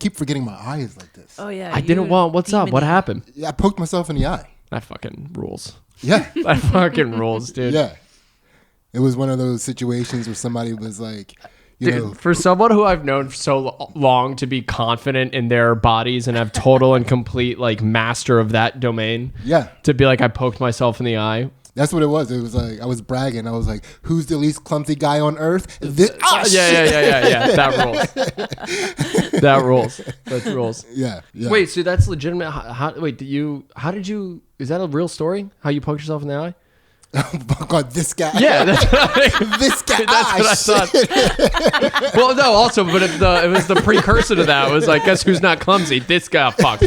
keep forgetting my eye is like this. Oh yeah. I didn't want. What's up? What happened? Yeah, I poked myself in the eye. That fucking rules. Yeah. That fucking rules, dude. Yeah. It was one of those situations where somebody was like, you know, For someone who I've known for so long to be confident in their bodies and have total and complete like master of that domain. Yeah. To be like, I poked myself in the eye. That's what it was. It was like I was bragging. I was like, "Who's the least clumsy guy on earth?" Yeah. That rules. That rules. Yeah. Wait, so that's legitimate. How did you? Is that a real story? How you poked yourself in the eye? Oh my God, this guy. Yeah, that's this guy. That's what I thought. Well, no, also, but it was the precursor to that. It was like, guess who's not clumsy? This guy. Fuck.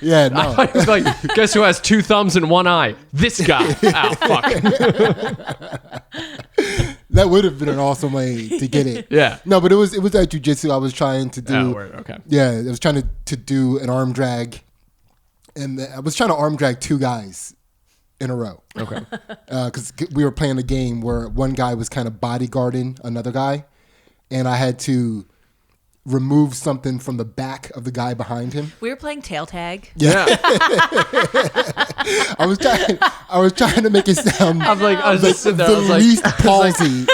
Yeah, no. I was like, guess who has 2 thumbs and 1 eye? This guy. Oh, fuck. That would have been an awesome way to get it. Yeah. No, but it was that jujitsu I was trying to do. Oh, word. Okay. Yeah, I was trying to do an arm drag, and I was trying to arm drag 2 guys in a row. Okay. Because we were playing a game where one guy was kind of bodyguarding another guy, and I had to remove something from the back of the guy behind him. We were playing tail tag. Yeah. I was trying to make it sound I was just sitting there. the I was like, least palsy.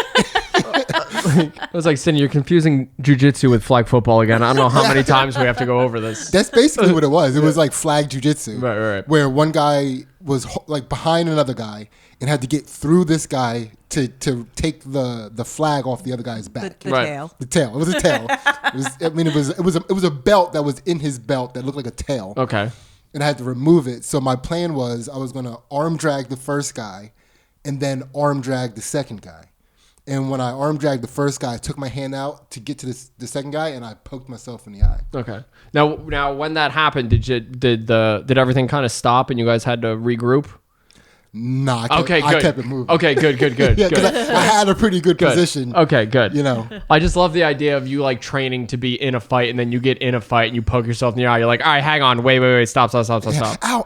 I was like, Sidney, you're confusing jujitsu with flag football again. I don't know how many times we have to go over this. That's basically what it was. It was like flag jujitsu, Right. where one guy was like behind another guy and had to get through this guy to take the flag off the other guy's back. The Right. tail. The tail. It was a tail. It was a belt that was in his belt that looked like a tail. Okay. And I had to remove it. So my plan was I was going to arm drag the first guy and then arm drag the second guy. And when I arm dragged the first guy, I took my hand out to get to the second guy, and I poked myself in the eye. Okay. Now, when that happened, did everything kind of stop and you guys had to regroup? Nah, I kept it moving. Okay, good. Yeah, because I had a pretty good position. Okay, good. You know, I just love the idea of you like training to be in a fight, and then you get in a fight and you poke yourself in the eye. You're like, all right, hang on, wait, stop. Ow, Fuck. Ow.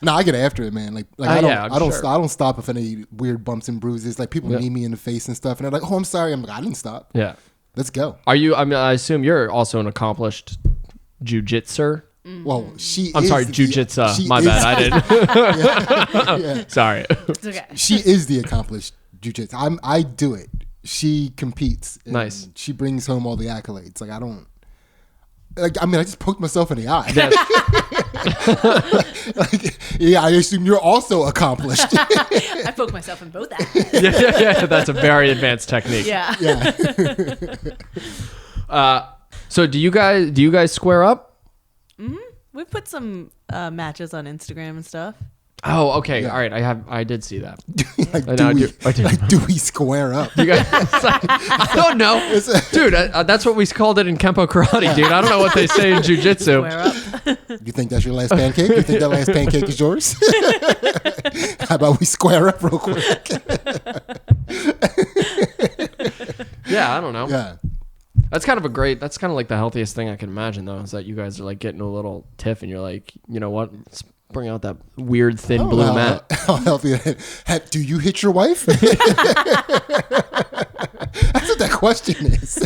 No, I get after it, man. Like I don't stop if any weird bumps and bruises. Like people knee me in the face and stuff, and they're like, "Oh, I'm sorry." I'm like, "I didn't stop." Yeah. Let's go. Are you? I mean, I assume you're also an accomplished jujitsu. Well, I'm sorry, jujitsu. My bad. I did. Yeah. Sorry. It's okay. She is the accomplished jujitsu. I do it. She competes. And Nice. She brings home all the accolades. Like I don't. Like I just poked myself in the eye. I assume you're also accomplished. I poked myself in both eyes. Yeah. That's a very advanced technique. Yeah. So do you guys square up? Mm-hmm. We put some matches on Instagram and stuff. Oh, okay. Yeah. All right. I did see that. Do we square up? You guys, I don't know, dude. That's what we called it in Kempo karate, dude. I don't know what they say in jujitsu. Square up. You think that's your last pancake? You think that last pancake is yours? How about we square up real quick? Yeah, I don't know. Yeah. That's kind of like the healthiest thing I can imagine, though, is that you guys are like getting a little tiff and you're like, you know what? Let's bring out that weird thin blue mat. How healthy? Do you hit your wife? That's what that question is.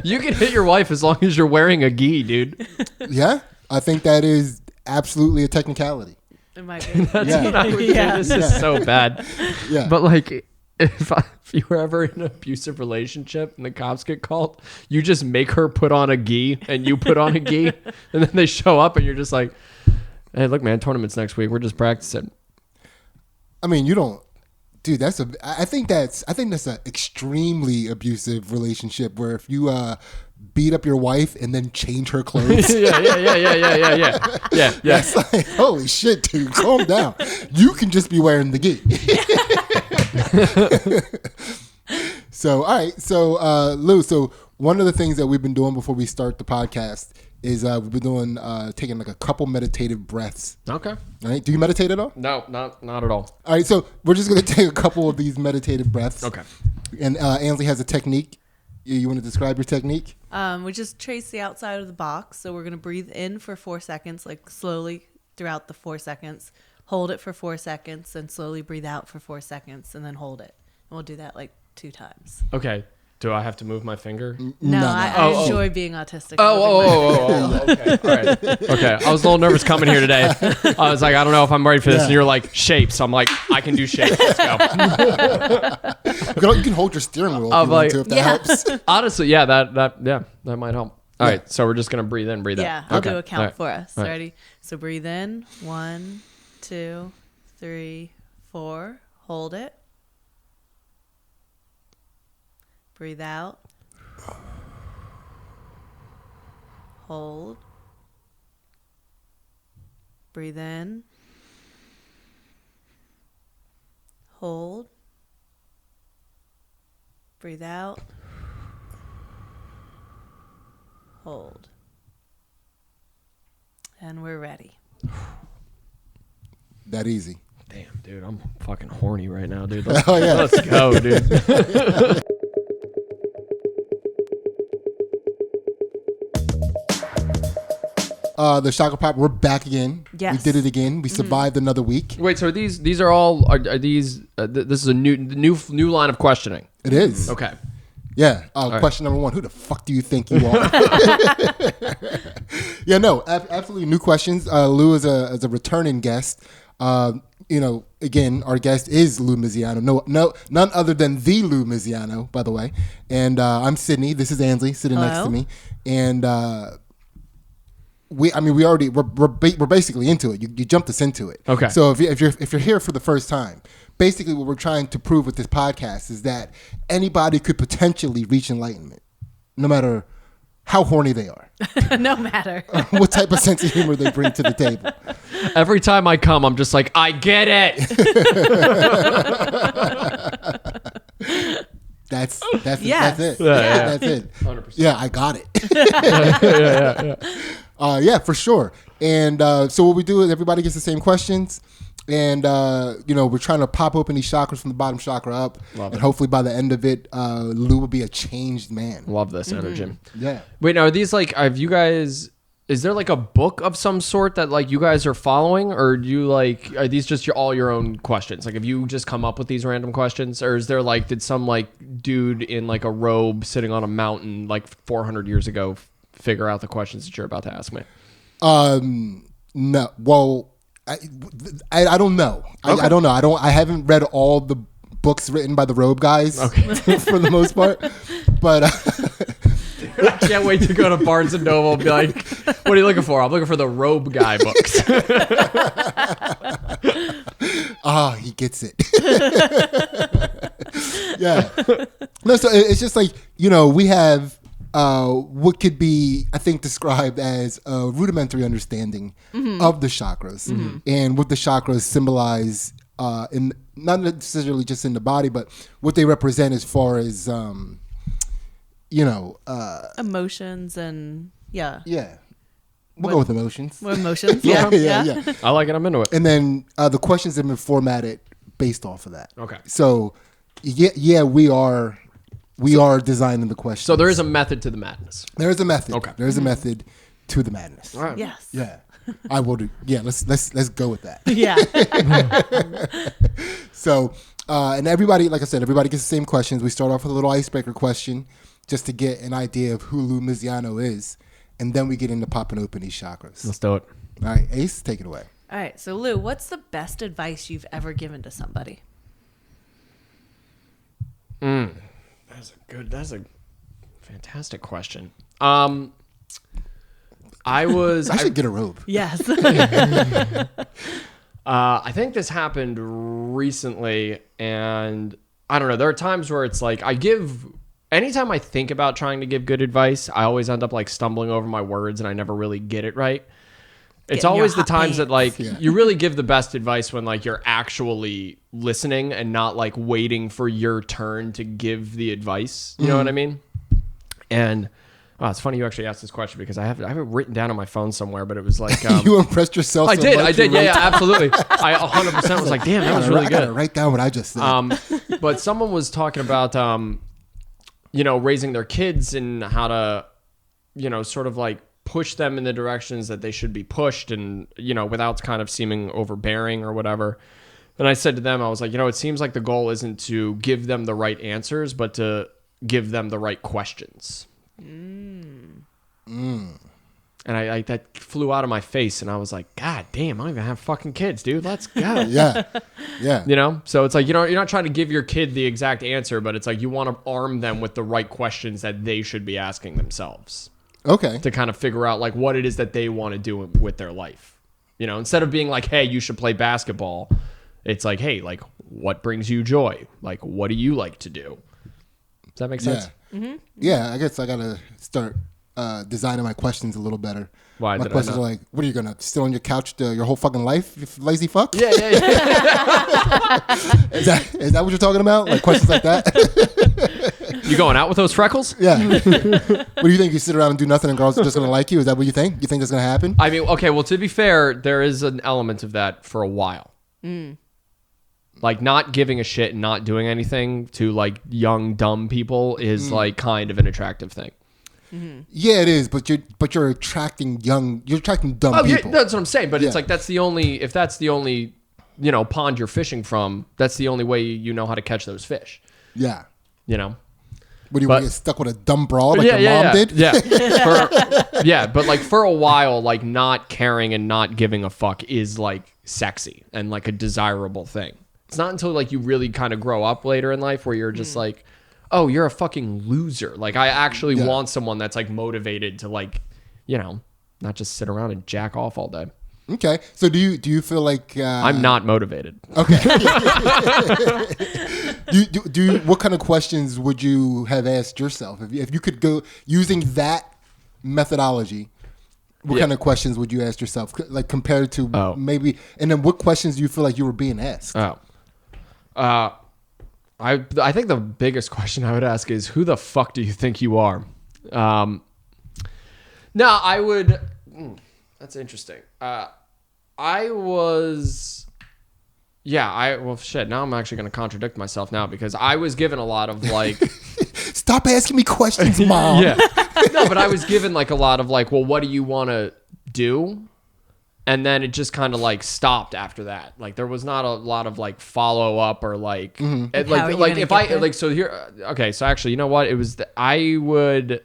You can hit your wife as long as you're wearing a gi, dude. Yeah, I think that is absolutely a technicality. It might be. That's what I would do. This is so bad. Yeah. But like, if you were ever in an abusive relationship and the cops get called, you just make her put on a gi and you put on a gi, and then they show up and you're just like, hey, look, man, tournament's next week. We're just practicing. I mean, you don't, dude. I think that's an extremely abusive relationship where if you beat up your wife and then change her clothes. Yeah. It's like, holy shit, dude, calm down. You can just be wearing the gi. So, all right. So, Lou, so one of the things that we've been doing before we start the podcast is we've been doing taking like a couple meditative breaths. Okay. All right. Do you meditate at all? No, not at all. All right. So we're just going to take a couple of these meditative breaths. Okay. And Ansley has a technique. You want to describe your technique? We just trace the outside of the box. So we're going to breathe in for 4 seconds, like slowly throughout the 4 seconds. Hold it for 4 seconds and slowly breathe out for 4 seconds and then hold it. we'll do that like 2 times. Okay. Do I have to move my finger? No, I enjoy being autistic. Okay. All right. Okay. I was a little nervous coming here today. I was like, I don't know if I'm ready for this. And you're like, shapes. I'm like, I can do shapes. Let's go. You can hold your steering wheel if you want to, if that helps. Honestly, that might help. All right. So we're just going to breathe in, breathe out. Yeah, I'll do a count for us. All right. Ready? So breathe in. 1, 2, 3, 4. Hold it. Breathe out. Hold. Breathe in. Hold. Breathe out. Hold. And we're ready. That easy. Damn, dude, I'm fucking horny right now, dude. Oh, yeah. Let's go, dude. The Chakra Pop, we're back again. Yes. We did it again. We survived another week. Wait, so these are all are these? This is a new line of questioning. It is. Okay. Yeah. Question number 1: who the fuck do you think you are? Yeah. No. Absolutely new questions. Lou is a returning guest. Again, our guest is Lou Misiano. No, none other than the Lou Misiano, by the way. And I'm Sidney. This is Ansley sitting next to me. And we're basically into it. You jumped us into it. Okay. So if you're here for the first time, basically what we're trying to prove with this podcast is that anybody could potentially reach enlightenment, no matter how horny they are, No matter what type of sense of humor they bring to the table. Every time I come, I'm just like, I get it. That's Yes. it. Yeah. That's it. 100%. Yeah, I got it. Yeah, for sure. And so what we do is everybody gets the same questions, and we're trying to pop open these chakras from the bottom chakra up, Love and it. hopefully by the end of it, Lou will be a changed man. Love this energy. Yeah. Wait, now are these like? Have you guys? Is there like a book of some sort that like you guys are following, or do you like? Are these just all your own questions? Like, have you just come up with these random questions, or is there like did some like dude in like a robe sitting on a mountain like 400 years ago figure out the questions that you're about to ask me? No. Well, I don't know. Okay. I don't know. I haven't read all the books written by the robe guys for the most part, but I can't wait to go to Barnes and Noble and be like, "What are you looking for?" I'm looking for the robe guy books. he gets it. Yeah. No, so it's just like, we have what could be, I think, described as a rudimentary understanding of the chakras and what the chakras symbolize in not necessarily just in the body, but what they represent as far as emotions and yeah. We'll go with emotions. More emotions. Yeah. Yeah. I like it. I'm into it. And then the questions have been formatted based off of that. Okay. So yeah, we are designing the questions. So there is a method to the madness. There is a method. Okay. There is a method to the madness. All right. Yes. Yeah. I will do. Yeah, let's go with that. Yeah. So, and everybody, like I said, everybody gets the same questions. We start off with a little icebreaker question just to get an idea of who Lou Misiano is, and then we get into popping open these chakras. Let's do it. All right, Ace, take it away. All right. So Lou, what's the best advice you've ever given to somebody? That's a fantastic question. I should get a robe. Yes. I think this happened recently, and I don't know. There are times where it's like anytime I think about trying to give good advice, I always end up like stumbling over my words and I never really get it right. It's Getting your always the hot times that like Yeah. you really give the best advice when like you're actually listening and not like waiting for your turn to give the advice. You know what I mean? And it's funny you actually asked this question because I have it written down on my phone somewhere, but it was like You impressed yourself. I so did, much, yeah, absolutely. I 100% was like, damn, that was really I gotta good. write down what I just said. But someone was talking about, raising their kids and how to, sort of like push them in the directions that they should be pushed and, without kind of seeming overbearing or whatever. And I said to them, I was like, it seems like the goal isn't to give them the right answers, but to give them the right questions. And I that flew out of my face, and I was like, God damn, I don't even have fucking kids, dude. Let's go. Yeah. So it's like, you're not trying to give your kid the exact answer, but it's like you want to arm them with the right questions that they should be asking themselves. Okay. To kind of figure out like what it is that they want to do with their life. Instead of being like, hey, you should play basketball, it's like, hey, like, what brings you joy? Like, what do you like to do? Does that make sense? Yeah. Mm-hmm. Yeah, I guess I got to start designing my questions a little better. Why? My questions are like, what are you going to sit on your couch your whole fucking life, you lazy fuck? Yeah. Is that what you're talking about? Like questions like that? You going out with those freckles? Yeah. What do you think? You sit around and do nothing and girls are just going to like you? Is that what you think? You think that's going to happen? I mean, okay, well, to be fair, there is an element of that for a while. Like not giving a shit and not doing anything to like young, dumb people is like kind of an attractive thing. Yeah, it is, but you're attracting dumb people. Yeah, that's what I'm saying. But Yeah. it's like if that's the only pond you're fishing from, that's the only way you know how to catch those fish. Yeah. What do you want to get stuck with a dumb broad like your mom did? Yeah. But like for a while, like not caring and not giving a fuck is like sexy and like a desirable thing. It's not until like you really kind of grow up later in life where you're just like, oh, you're a fucking loser. Like I actually want someone that's like motivated to like, not just sit around and jack off all day. Okay. So do you feel like I'm not motivated. Okay. do you, what kind of questions would you have asked yourself if you could go using that methodology? What kind of questions would you ask yourself, like compared to maybe? And then what questions do you feel like you were being asked? I think the biggest question I would ask is, who the fuck do you think you are? No, I would. That's interesting. Well, shit. Now I'm actually going to contradict myself now because I was given a lot of like. Stop asking me questions, Mom. Yeah. No, but I was given like a lot of like, well, what do you want to do? And then it just kind of like stopped after that. Like there was not a lot of like follow up or like, like if I like, so here, okay. So actually, you know what? It was, I would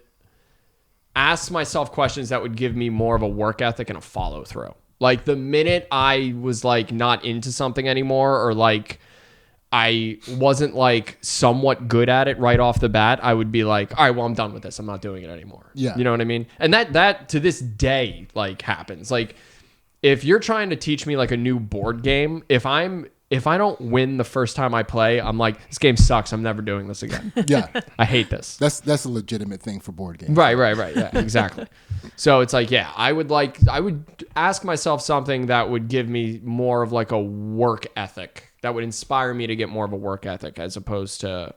ask myself questions that would give me more of a work ethic and a follow through. Like the minute I was like not into something anymore or like I wasn't like somewhat good at it right off the bat, I would be like, all right, well, I'm done with this. I'm not doing it anymore. Yeah. You know what I mean? And that to this day, like happens. Like if you're trying to teach me like a new board game, if I don't win the first time I play, I'm like, this game sucks. I'm never doing this again. Yeah. I hate this. That's a legitimate thing for board games. Right. Yeah, exactly. So it's like, yeah, I would ask myself something that would give me more of like a work ethic, that would inspire me to get more of a work ethic as opposed to,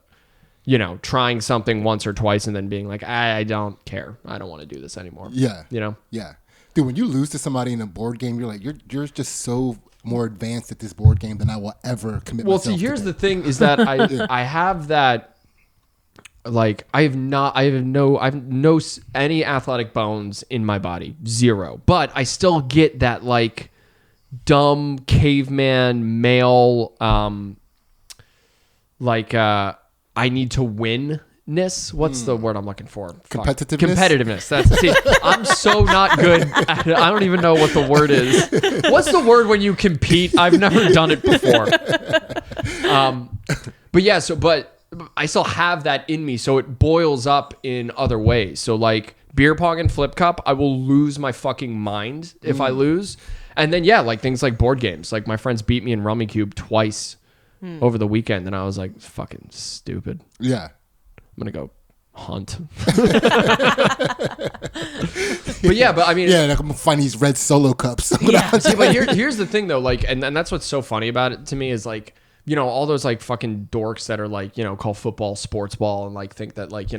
trying something once or twice and then being like, I don't care. I don't want to do this anymore. Yeah. Yeah. Dude, when you lose to somebody in a board game, you're like, you're just so more advanced at this board game than I will ever commit myself to. Well, see, here's the thing is that I have that, like, I have no any athletic bones in my body, zero. But I still get that, like, dumb caveman male, I need to win-ness. What's the word I'm looking for? Competitiveness. See, I'm so not good at it. I don't even know what the word is. What's the word when you compete? I've never done it before. But I still have that in me, so it boils up in other ways. So like beer pong and flip cup, I will lose my fucking mind if I lose. And then like things like board games. Like my friends beat me in Rummy Cube twice over the weekend, and I was like, fucking stupid. Yeah. I'm gonna go hunt. But I mean, yeah, I'm gonna find these red Solo cups. See, but here's the thing though, like, and that's what's so funny about it to me is like, all those like fucking dorks that are like, call football sports ball and like think that like,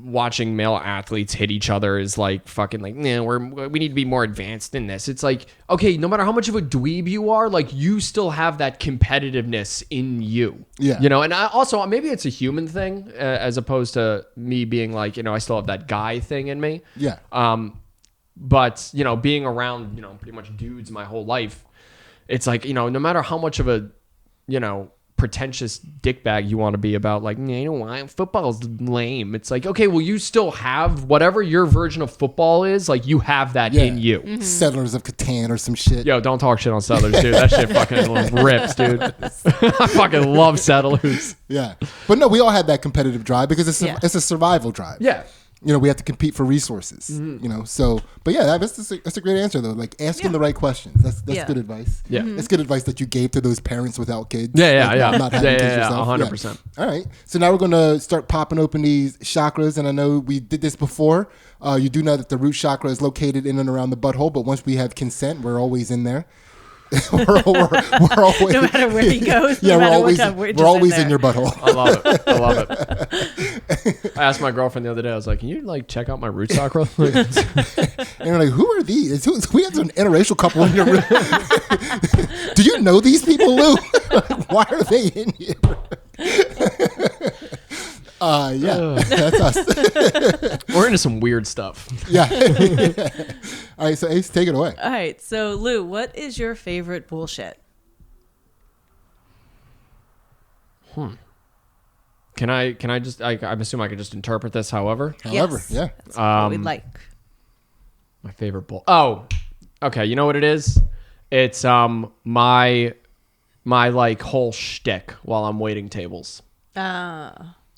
watching male athletes hit each other is like fucking like, we need to be more advanced in this. It's like, okay, no matter how much of a dweeb you are, like you still have that competitiveness in you. Yeah. And I also, maybe it's a human thing as opposed to me being like, I still have that guy thing in me. Yeah. But, being around, pretty much dudes my whole life, it's like, no matter how much of a, pretentious dickbag you want to be about, like, football's lame. It's like, okay, well, you still have whatever your version of football is. Like, you have that in you. Mm-hmm. Settlers of Catan or some shit. Yo, don't talk shit on Settlers, dude. That shit fucking rips, dude. I fucking love Settlers. Yeah. But no, we all had that competitive drive because it's a survival drive. Yeah. We have to compete for resources, so, but yeah, that's a great answer though. Like asking the right questions. That's good advice. Yeah. It's good advice that you gave to those parents without kids. Yeah. Like, not having kids Yeah. yourself. 100%. All right. So now we're going to start popping open these chakras. And I know we did this before. You do know that the root chakra is located in and around the butthole, but once we have consent, we're always in there. we're always, no matter where he goes. Yeah, no we're always in your butthole. I love it. I asked my girlfriend the other day. I was like, "Can you like check out my root chakra?" And you're like, "Who are these? We have an interracial couple in your room. Do you know these people, Lou? Why are they in here?" That's us. We're into some weird stuff. Yeah. All right, so Ace, take it away. All right, so Lou, what is your favorite bullshit? Can I just? I'm assuming I could just interpret this. However, Yes, yeah. that's what we'd like. my favorite bull. Oh, okay. You know what it is? It's my like whole shtick while I'm waiting tables.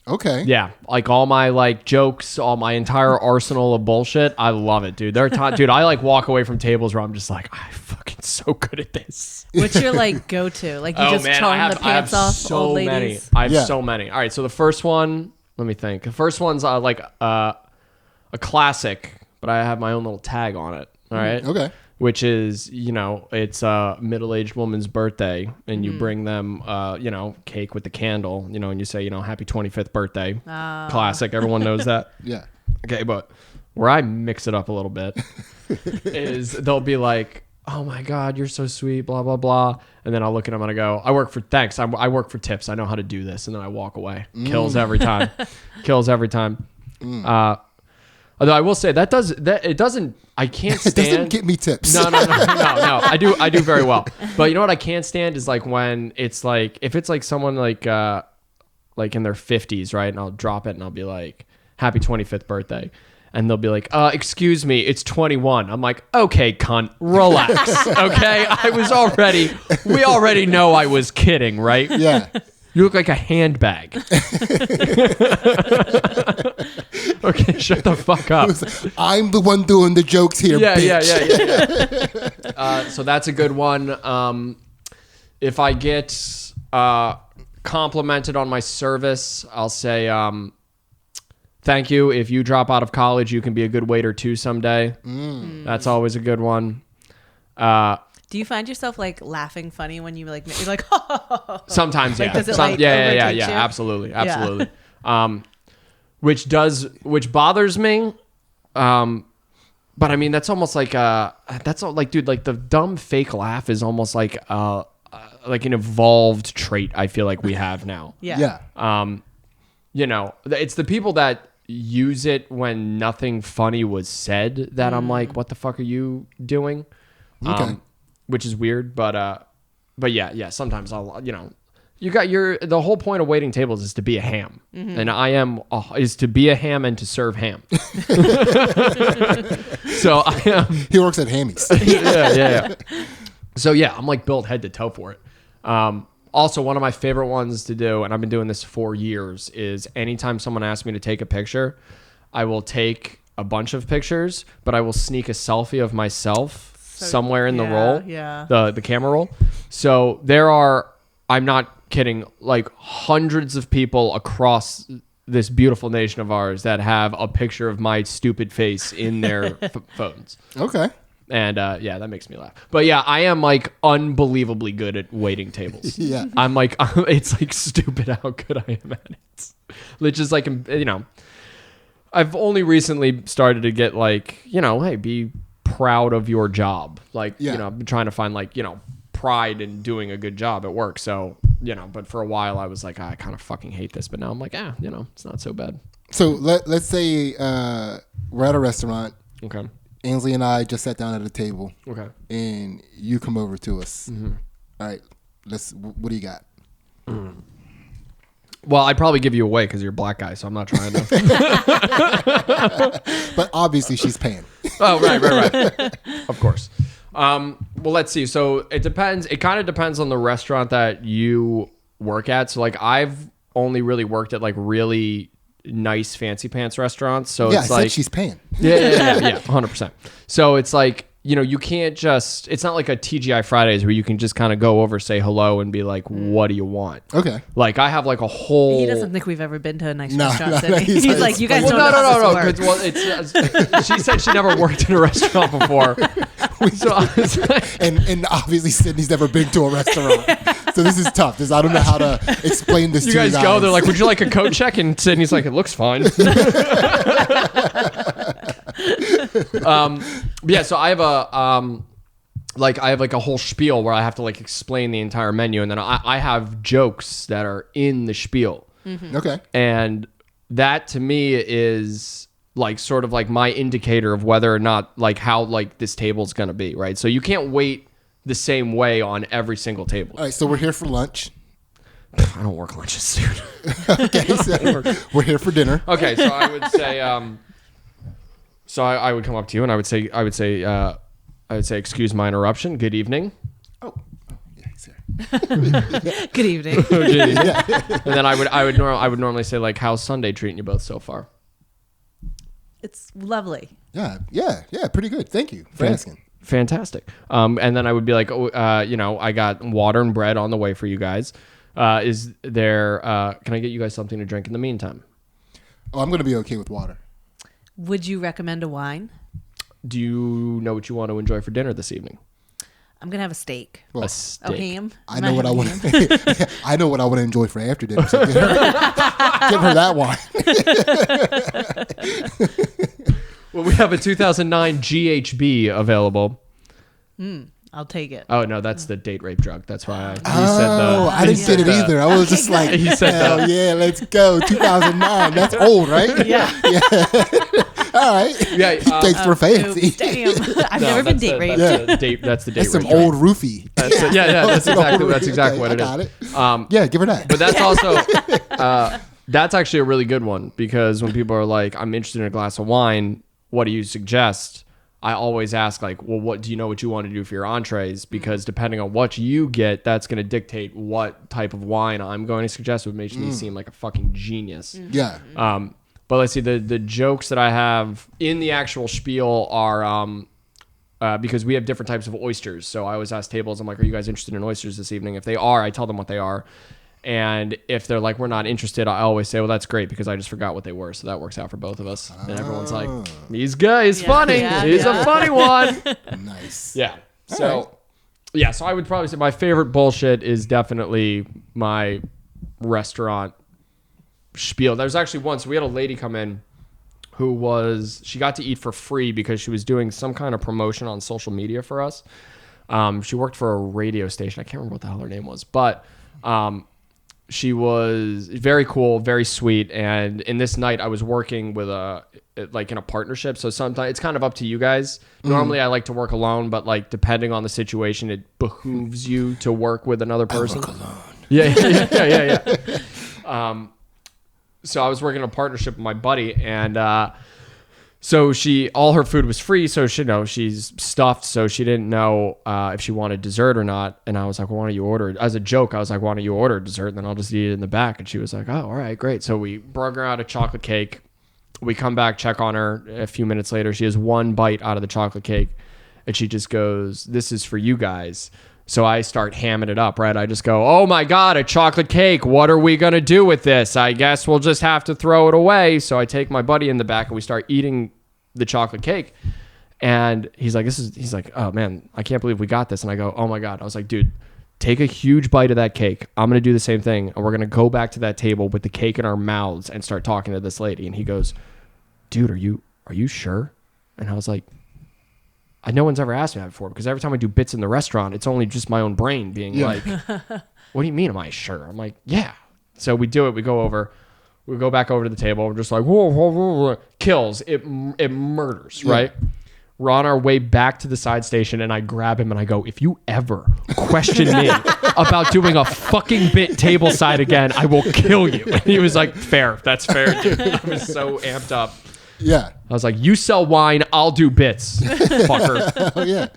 Okay. Yeah, like all my like jokes, all my entire arsenal of bullshit. I love it, dude. Dude, I like walk away from tables where I'm just like, I'm fucking so good at this. What's your like go-to? Like you just charm the pants off so old many. ladies? I have so many. All right, so the first one, let me think. The first one's like a classic, but I have my own little tag on it. All right. Okay. Which is, it's a middle-aged woman's birthday, and you bring them, cake with the candle, and you say, happy 25th birthday. Classic. Everyone knows that. Yeah. Okay, but where I mix it up a little bit is they'll be like, oh my God, you're so sweet, blah, blah, blah. And then I'll look at them and I go, I work for tips. I know how to do this. And then I walk away. Kills every time. Kills every time. Although I will say I can't stand. It doesn't get me tips. No. I do very well. But you know what I can't stand is like when it's like, if it's like someone like in their 50s, right? And I'll drop it and I'll be like, happy 25th birthday. And they'll be like, excuse me, it's 21. I'm like, okay, cunt, relax. Okay. We already know I was kidding, right? Yeah. You look like a handbag. Okay, shut the fuck up. I'm the one doing the jokes here, bitch. Yeah. So that's a good one. If I get complimented on my service, I'll say, thank you. If you drop out of college, you can be a good waiter too someday. That's always a good one. Do you find yourself like laughing funny when you're like, Sometimes, yeah. Like, does it, like, yeah. overtake you? Absolutely. Which bothers me. But I mean, that's almost like that's all, like, dude, like the dumb fake laugh is almost like an evolved trait I feel like we have now. Yeah. It's the people that use it when nothing funny was said that I'm like, what the fuck are you doing? Okay. Which is weird, but yeah, sometimes I'll, you got the whole point of waiting tables is to be a ham. And is to be a ham and to serve ham. So I am. He works at Hammy's. Yeah. So yeah, I'm like built head to toe for it. Also, one of my favorite ones to do, and I've been doing this for years, is anytime someone asks me to take a picture, I will take a bunch of pictures, but I will sneak a selfie of myself somewhere in the roll, the camera roll. So there are, I'm not kidding, like hundreds of people across this beautiful nation of ours that have a picture of my stupid face in their phones. Okay. And yeah, that makes me laugh. But yeah, I am like unbelievably good at waiting tables. Yeah. I'm like, it's like stupid how good I am at it. Which is like, I've only recently started to get like, hey, be proud of your job. Like, I've been trying to find like, pride in doing a good job at work. So, but for a while I was like, I kind of fucking hate this. But now I'm like, it's not so bad. So let's say we're at a restaurant. Okay. Ansley and I just sat down at a table. Okay. And you come over to us. Mm-hmm. All right. What do you got? Well, I'd probably give you away because you're a black guy, so I'm not trying to. But obviously she's paying. Oh, right. Of course. Well, let's see. So it depends. It kind of depends on the restaurant that you work at. So like I've only really worked at like really nice fancy pants restaurants. So Yeah, it's I like said she's paying. yeah, 100%. So it's like, you know, you can't just, it's not like a TGI Fridays where you can just kind of go over, say hello and be like, what do you want? Okay. Like I have like a whole. He doesn't think we've ever been to a nice No, restaurant. no, Sidney. no, He's like, you guys Well, don't know no. how this works. It's she said she never worked in a restaurant before. So I was like, And obviously Sydney's never been to a restaurant. So this is tough. I don't know how to explain this you to you guys guys. go, they're like, would you like a coat check? And Sydney's like, it looks fine. Yeah, so I have a a whole spiel where I have to like explain the entire menu, and then I have jokes that are in the spiel. Mm-hmm. Okay. And that to me is like sort of like my indicator of whether or not like how like this table's gonna be, right? So you can't wait the same way on every single table. All right, so we're here for lunch. I don't work lunches, dude. Okay, so we're here for dinner. Okay, so I would say so I would come up to you and I would say excuse my interruption. Good evening. Oh, yeah, he's here. Good evening. And then I would normally say like, how's Sunday treating you both so far? It's lovely. Yeah, pretty good. Thank you for asking. Fantastic. And then I would be like, I got water and bread on the way for you guys. Is there? Can I get you guys something to drink in the meantime? Oh, I'm gonna be okay with water. Would you recommend a wine? Do you know what you want to enjoy for dinner this evening? I'm gonna have a steak. Well, A A steak. ham. I know what I want. I know what I want to enjoy for after dinner. So give her that wine. Well, we have a 2009 GHB available. I'll take it. Oh no, that's the date rape drug. That's why I didn't get it either. I was just like, He said hell yeah, let's go. 2009. That's old, right? Yeah. All right. Yeah. Thanks for fancy. Damn. I've never been date raped. That's the date That's some rape drug. old roofie. That's exactly what I it got is. it. Yeah, give her that. But that's also that's actually a really good one, because when people are like, I'm interested in a glass of wine, what do you suggest? I always ask like, well, what do you know what you want to do for your entrees? Because depending on what you get, that's going to dictate what type of wine I'm going to suggest, which makes me seem like a fucking genius. Yeah. But let's see, the jokes that I have in the actual spiel are because we have different types of oysters. So I always ask tables, I'm like, are you guys interested in oysters this evening? If they are, I tell them what they are. And if they're like, we're not interested, I always say, well, that's great, because I just forgot what they were. So that works out for both of us. And everyone's like, he's good. He's funny. He's a funny one. Nice. Yeah. So I would probably say my favorite bullshit is definitely my restaurant spiel. There's actually once we had a lady come in she got to eat for free because she was doing some kind of promotion on social media for us. She worked for a radio station. I can't remember what the hell her name was, but she was very cool, very sweet. And in this night, I was working with in a partnership. So sometimes it's kind of up to you guys. Normally I like to work alone, but like depending on the situation, it behooves you to work with another person. I work alone. Yeah. So I was working in a partnership with my buddy, and so all her food was free. So she's stuffed, so she didn't know if she wanted dessert or not. And I was like, well, why don't you order? As a joke, I was like, why don't you order dessert, and then I'll just eat it in the back. And she was like, oh, all right, great. So we brought her out a chocolate cake. We come back, check on her a few minutes later. She has one bite out of the chocolate cake, and she just goes, this is for you guys. So I start hamming it up, right? I just go, oh my God, a chocolate cake. What are we going to do with this? I guess we'll just have to throw it away. So I take my buddy in the back and we start eating the chocolate cake. And he's like, oh man, I can't believe we got this. And I go, oh my God. I was like, dude, take a huge bite of that cake. I'm going to do the same thing. And we're going to go back to that table with the cake in our mouths and start talking to this lady. And he goes, dude, are you sure? And I was like, no one's ever asked me that before, because every time I do bits in the restaurant, it's only just my own brain being like, what do you mean, am I sure? I'm like, yeah. So we do it. We go back over to the table. We're just like, whoa, whoa, whoa, whoa. Kills. It murders, right? We're on our way back to the side station, and I grab him and I go, if you ever question me about doing a fucking bit table side again, I will kill you. And he was like, fair. That's fair, dude. I was so amped up. Yeah. I was like, you sell wine, I'll do bits, fucker. Oh, yeah.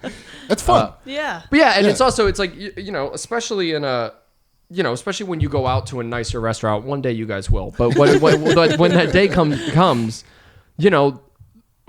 That's fun. Yeah. But yeah, and it's also, it's like, you know, especially in a, you know, especially when you go out to a nicer restaurant, one day you guys will. But when that day comes, you know,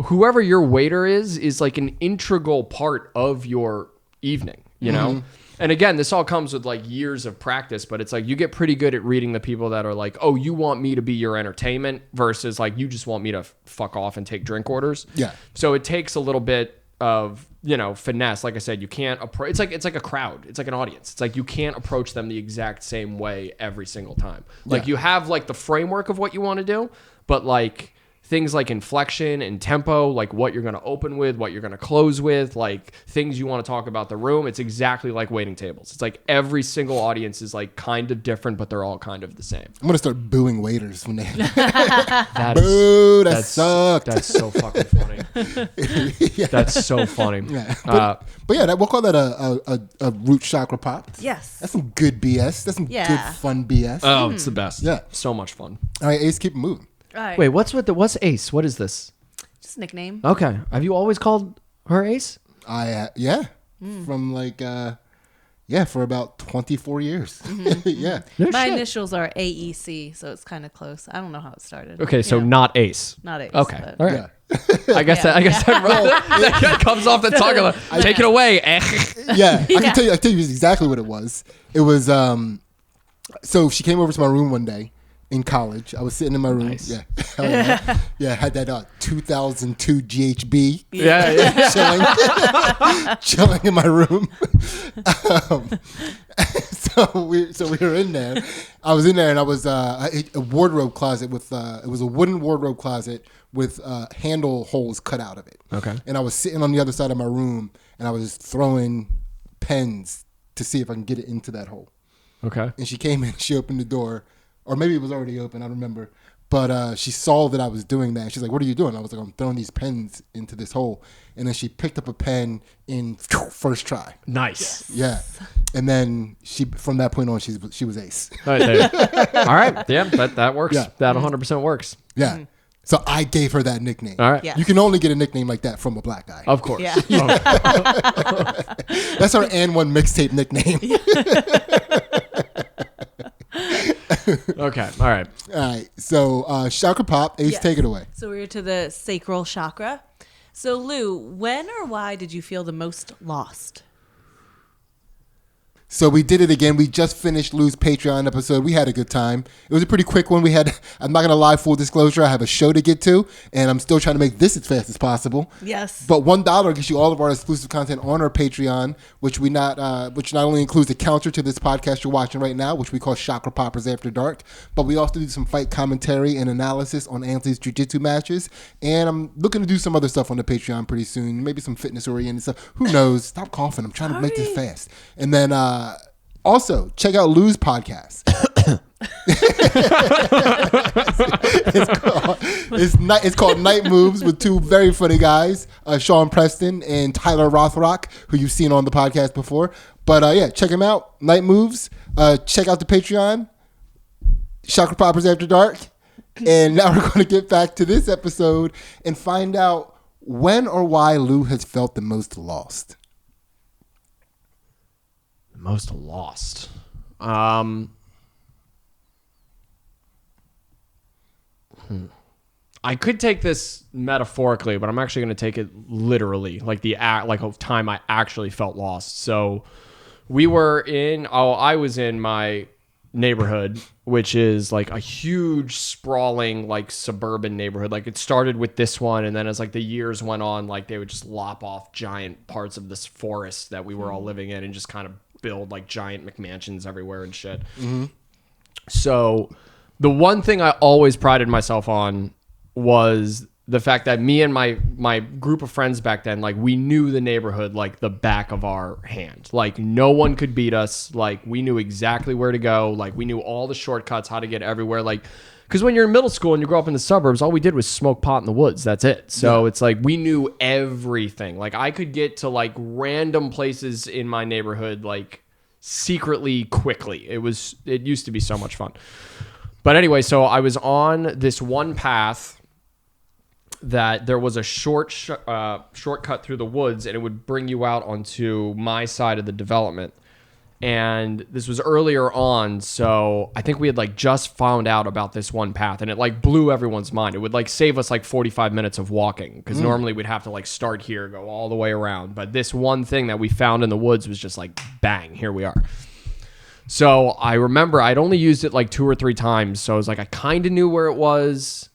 whoever your waiter is like an integral part of your evening, you know? And again, this all comes with like years of practice, but it's like you get pretty good at reading the people that are like, oh, you want me to be your entertainment versus like you just want me to fuck off and take drink orders. Yeah. So it takes a little bit of, you know, finesse. Like I said, you can't approach, it's like a crowd. It's like an audience. It's like you can't approach them the exact same way every single time. Like you have like the framework of what you want to do, but like things like inflection and tempo, like what you're going to open with, what you're going to close with, like things you want to talk about the room. It's exactly like waiting tables. It's like every single audience is like kind of different, but they're all kind of the same. I'm going to start booing waiters when they... Boo, that sucked. That's so fucking funny. Yeah. That's so funny. Yeah. But yeah, we'll call that a root chakra pop. Yes. That's some good BS. That's some good fun BS. Oh, it's the best. Yeah. So much fun. All right, Ace, keep it moving. All right. Wait, what's Ace? What is this? Just nickname. Okay. Have you always called her Ace? From like for about 24 years. Yeah. No My shit. initials are AEC, so it's kind of close. I don't know how it started. Okay, so Yeah. not Ace. Not Ace. Okay. but- All right. Yeah. I guess that that comes off the tongue. Take it away. Yeah. I can tell you exactly what it was. It was so she came over to my room one day in college. I was sitting in my room. Nice. Yeah. Hell yeah. Yeah, I had that 2002 GHB Yeah. chilling in my room. So we were in there. I was in there, and I was a wardrobe closet with it was a wooden wardrobe closet with handle holes cut out of it. Okay. And I was sitting on the other side of my room, and I was just throwing pens to see if I can get it into that hole. Okay. And she came in, she opened the door, or maybe it was already open, I don't remember. But she saw that I was doing that. She's like, what are you doing? I was like, I'm throwing these pens into this hole. And then she picked up a pen in first try. Nice. Yeah. And then from that point on, she was ace. All right. All right. Yeah, that works. Yeah. That 100% works. Yeah. So I gave her that nickname. All right. Yeah. You can only get a nickname like that from a black guy. Of course. Yeah. That's our and one mixtape nickname. Okay. All right. All right. So chakra pop, Ace, Yes. take it away. So we're to the sacral chakra. So Lou, when or why did you feel the most lost? So we did it again. We just finished Lou's Patreon episode. We had a good time. It was a pretty quick one. I'm not going to lie, full disclosure, I have a show to get to, and I'm still trying to make this as fast as possible. Yes. But $1 gets you all of our exclusive content on our Patreon, which not only includes the counter to this podcast you're watching right now, which we call Chakra Poppers After Dark, but we also do some fight commentary and analysis on Ansley's Jiu-Jitsu matches, and I'm looking to do some other stuff on the Patreon pretty soon, maybe some fitness-oriented stuff. Who knows? Stop coughing. I'm trying to make this fast. And then also, check out Lou's podcast. It's called Night Moves with two very funny guys, Sean Preston and Tyler Rothrock, who you've seen on the podcast before. But yeah, check him out. Night Moves. Check out the Patreon. Chakra Poppers After Dark. And now we're going to get back to this episode and find out when or why Lou has felt the most lost. Most lost. I could take this metaphorically, but I'm actually going to take it literally, like a time I actually felt lost. So I was in my neighborhood, which is like a huge sprawling like suburban neighborhood. Like it started with this one, and then as like the years went on, like they would just lop off giant parts of this forest that we were all living in and just kind of build like giant McMansions everywhere and shit. Mm-hmm. So the one thing I always prided myself on was the fact that me and my group of friends back then, like, we knew the neighborhood like the back of our hand. Like, no one could beat us. Like, we knew exactly where to go. Like, we knew all the shortcuts, how to get everywhere. Like, because when you're in middle school and you grow up in the suburbs, all we did was smoke pot in the woods. That's it. So it's like we knew everything. Like, I could get to like random places in my neighborhood like secretly quickly. It used to be so much fun. But anyway, so I was on this one path that there was a shortcut through the woods, and it would bring you out onto my side of the development. And this was earlier on, so I think we had like just found out about this one path, and it like blew everyone's mind. It would like save us like 45 minutes of walking, because normally we'd have to like start here, go all the way around. But this one thing that we found in the woods was just like, bang, here we are. So I remember I'd only used it like 2 or 3 times, so I was like, I kind of knew where it was,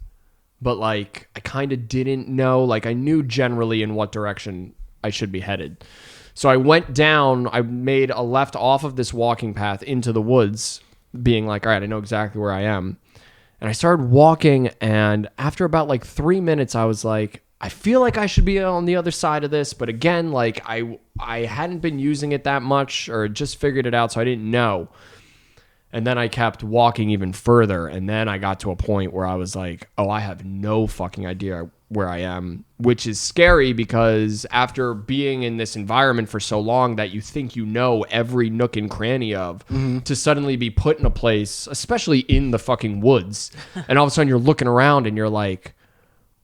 but like I kind of didn't know. Like, I knew generally in what direction I should be headed. So I went down, I made a left off of this walking path into the woods, being like, all right, I know exactly where I am. And I started walking, and after about like 3 minutes, I was like, I feel like I should be on the other side of this. But again, like I hadn't been using it that much, or just figured it out, so I didn't know. And then I kept walking even further, and then I got to a point where I was like, oh, I have no fucking idea where I am, which is scary, because after being in this environment for so long that you think you know every nook and cranny of, to suddenly be put in a place, especially in the fucking woods, and all of a sudden you're looking around and you're like,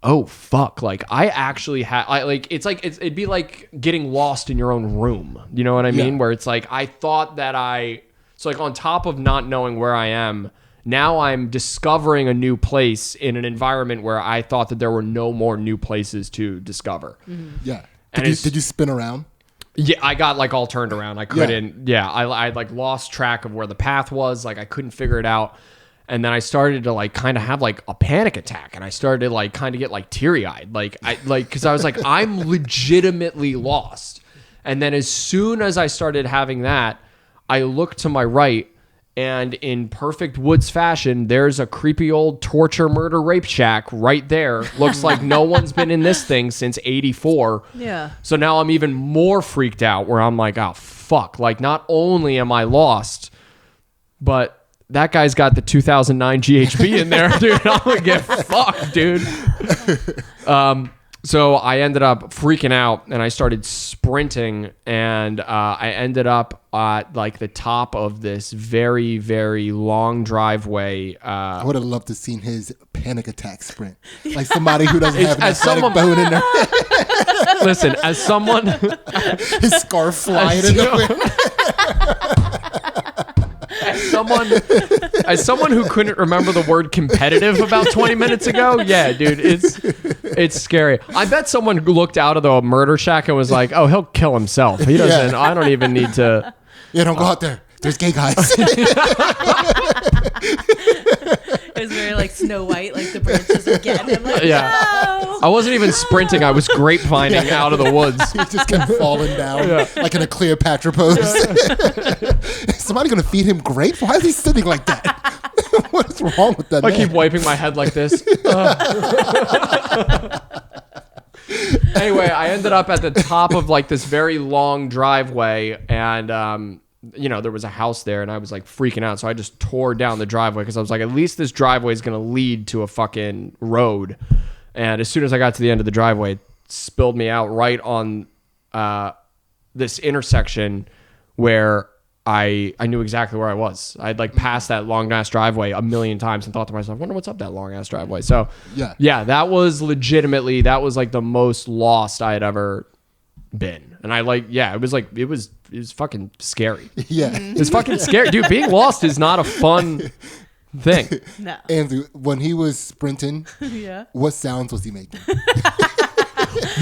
oh fuck, like I actually it'd be like getting lost in your own room, you know what I mean? Where it's like, I thought that so like on top of not knowing where I am, now I'm discovering a new place in an environment where I thought that there were no more new places to discover. Yeah. Did you spin around? Yeah, I got like all turned around. I couldn't. Yeah, I like lost track of where the path was. Like, I couldn't figure it out. And then I started to like kind of have like a panic attack, and I started to like kind of get like teary eyed, because I was like, I'm legitimately lost. And then as soon as I started having that, I looked to my right, and in perfect woods fashion, there's a creepy old torture, murder, rape shack right there. Looks like no one's been in this thing since '84. Yeah. So now I'm even more freaked out, where I'm like, oh, fuck. Like, not only am I lost, but that guy's got the 2009 GHB in there, dude. I'm going to get fucked, dude. So I ended up freaking out, and I started sprinting, and I ended up at like the top of this very, very long driveway. I would have loved to have seen his panic attack sprint. Like somebody who doesn't have an athletic bone in there. Listen, as someone... his scarf flying in the wind. As someone who couldn't remember the word competitive about 20 minutes ago, yeah, dude, it's scary. I bet someone looked out of the murder shack and was like, oh, he'll kill himself. He doesn't, I don't even need to. Yeah, don't go out there. There's gay guys. It was very like Snow White, like the branches would get him. Like, yeah. No! I wasn't even sprinting. I was grapevining out of the woods. He just kept falling down like in a Cleopatra pose. Is somebody going to feed him grape? Why is he sitting like that? What is wrong with that I man? keep wiping my head like this. Anyway, I ended up at the top of like this very long driveway, and there was a house there, and I was like freaking out. So I just tore down the driveway, because I was like, at least this driveway is going to lead to a fucking road. And as soon as I got to the end of the driveway, it spilled me out right on this intersection where I knew exactly where I was. I'd like passed that long ass driveway a million times and thought to myself, I wonder what's up that long ass driveway. So yeah, that was like the most lost I had ever been. And it was fucking scary. Yeah. It was fucking scary. Dude, being lost is not a fun thing. No. Andrew, when he was sprinting, what sounds was he making?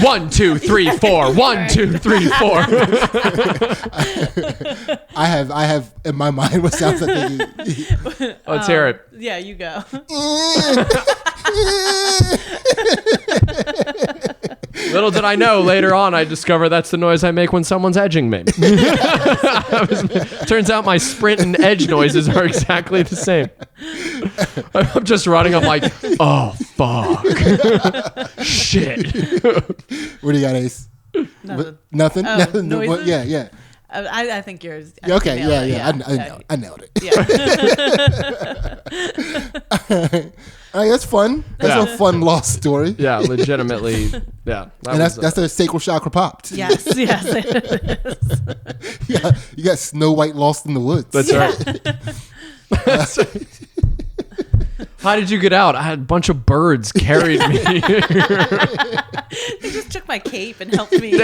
1, 2, 3, 4. 1, 2, 3, 4. I have in my mind what sounds like. Let's hear it. Yeah, you go. Little did I know, later on I discover that's the noise I make when someone's edging me. Turns out my sprint and edge noises are exactly the same. I'm just running. I'm like, oh fuck. Shit. What do you got, Ace? Nothing. Nothing? Oh, Nothing? noises? Yeah. I think yours. Yeah, okay, nailed it, I nailed it. Yeah. All right, that's fun. That's a fun lost story. Yeah, legitimately. Yeah. And that's the sacral chakra popped. Yes. It is. Yeah, you got Snow White lost in the woods. That's right. How did you get out? I had a bunch of birds carried me. They just took my cape and helped me.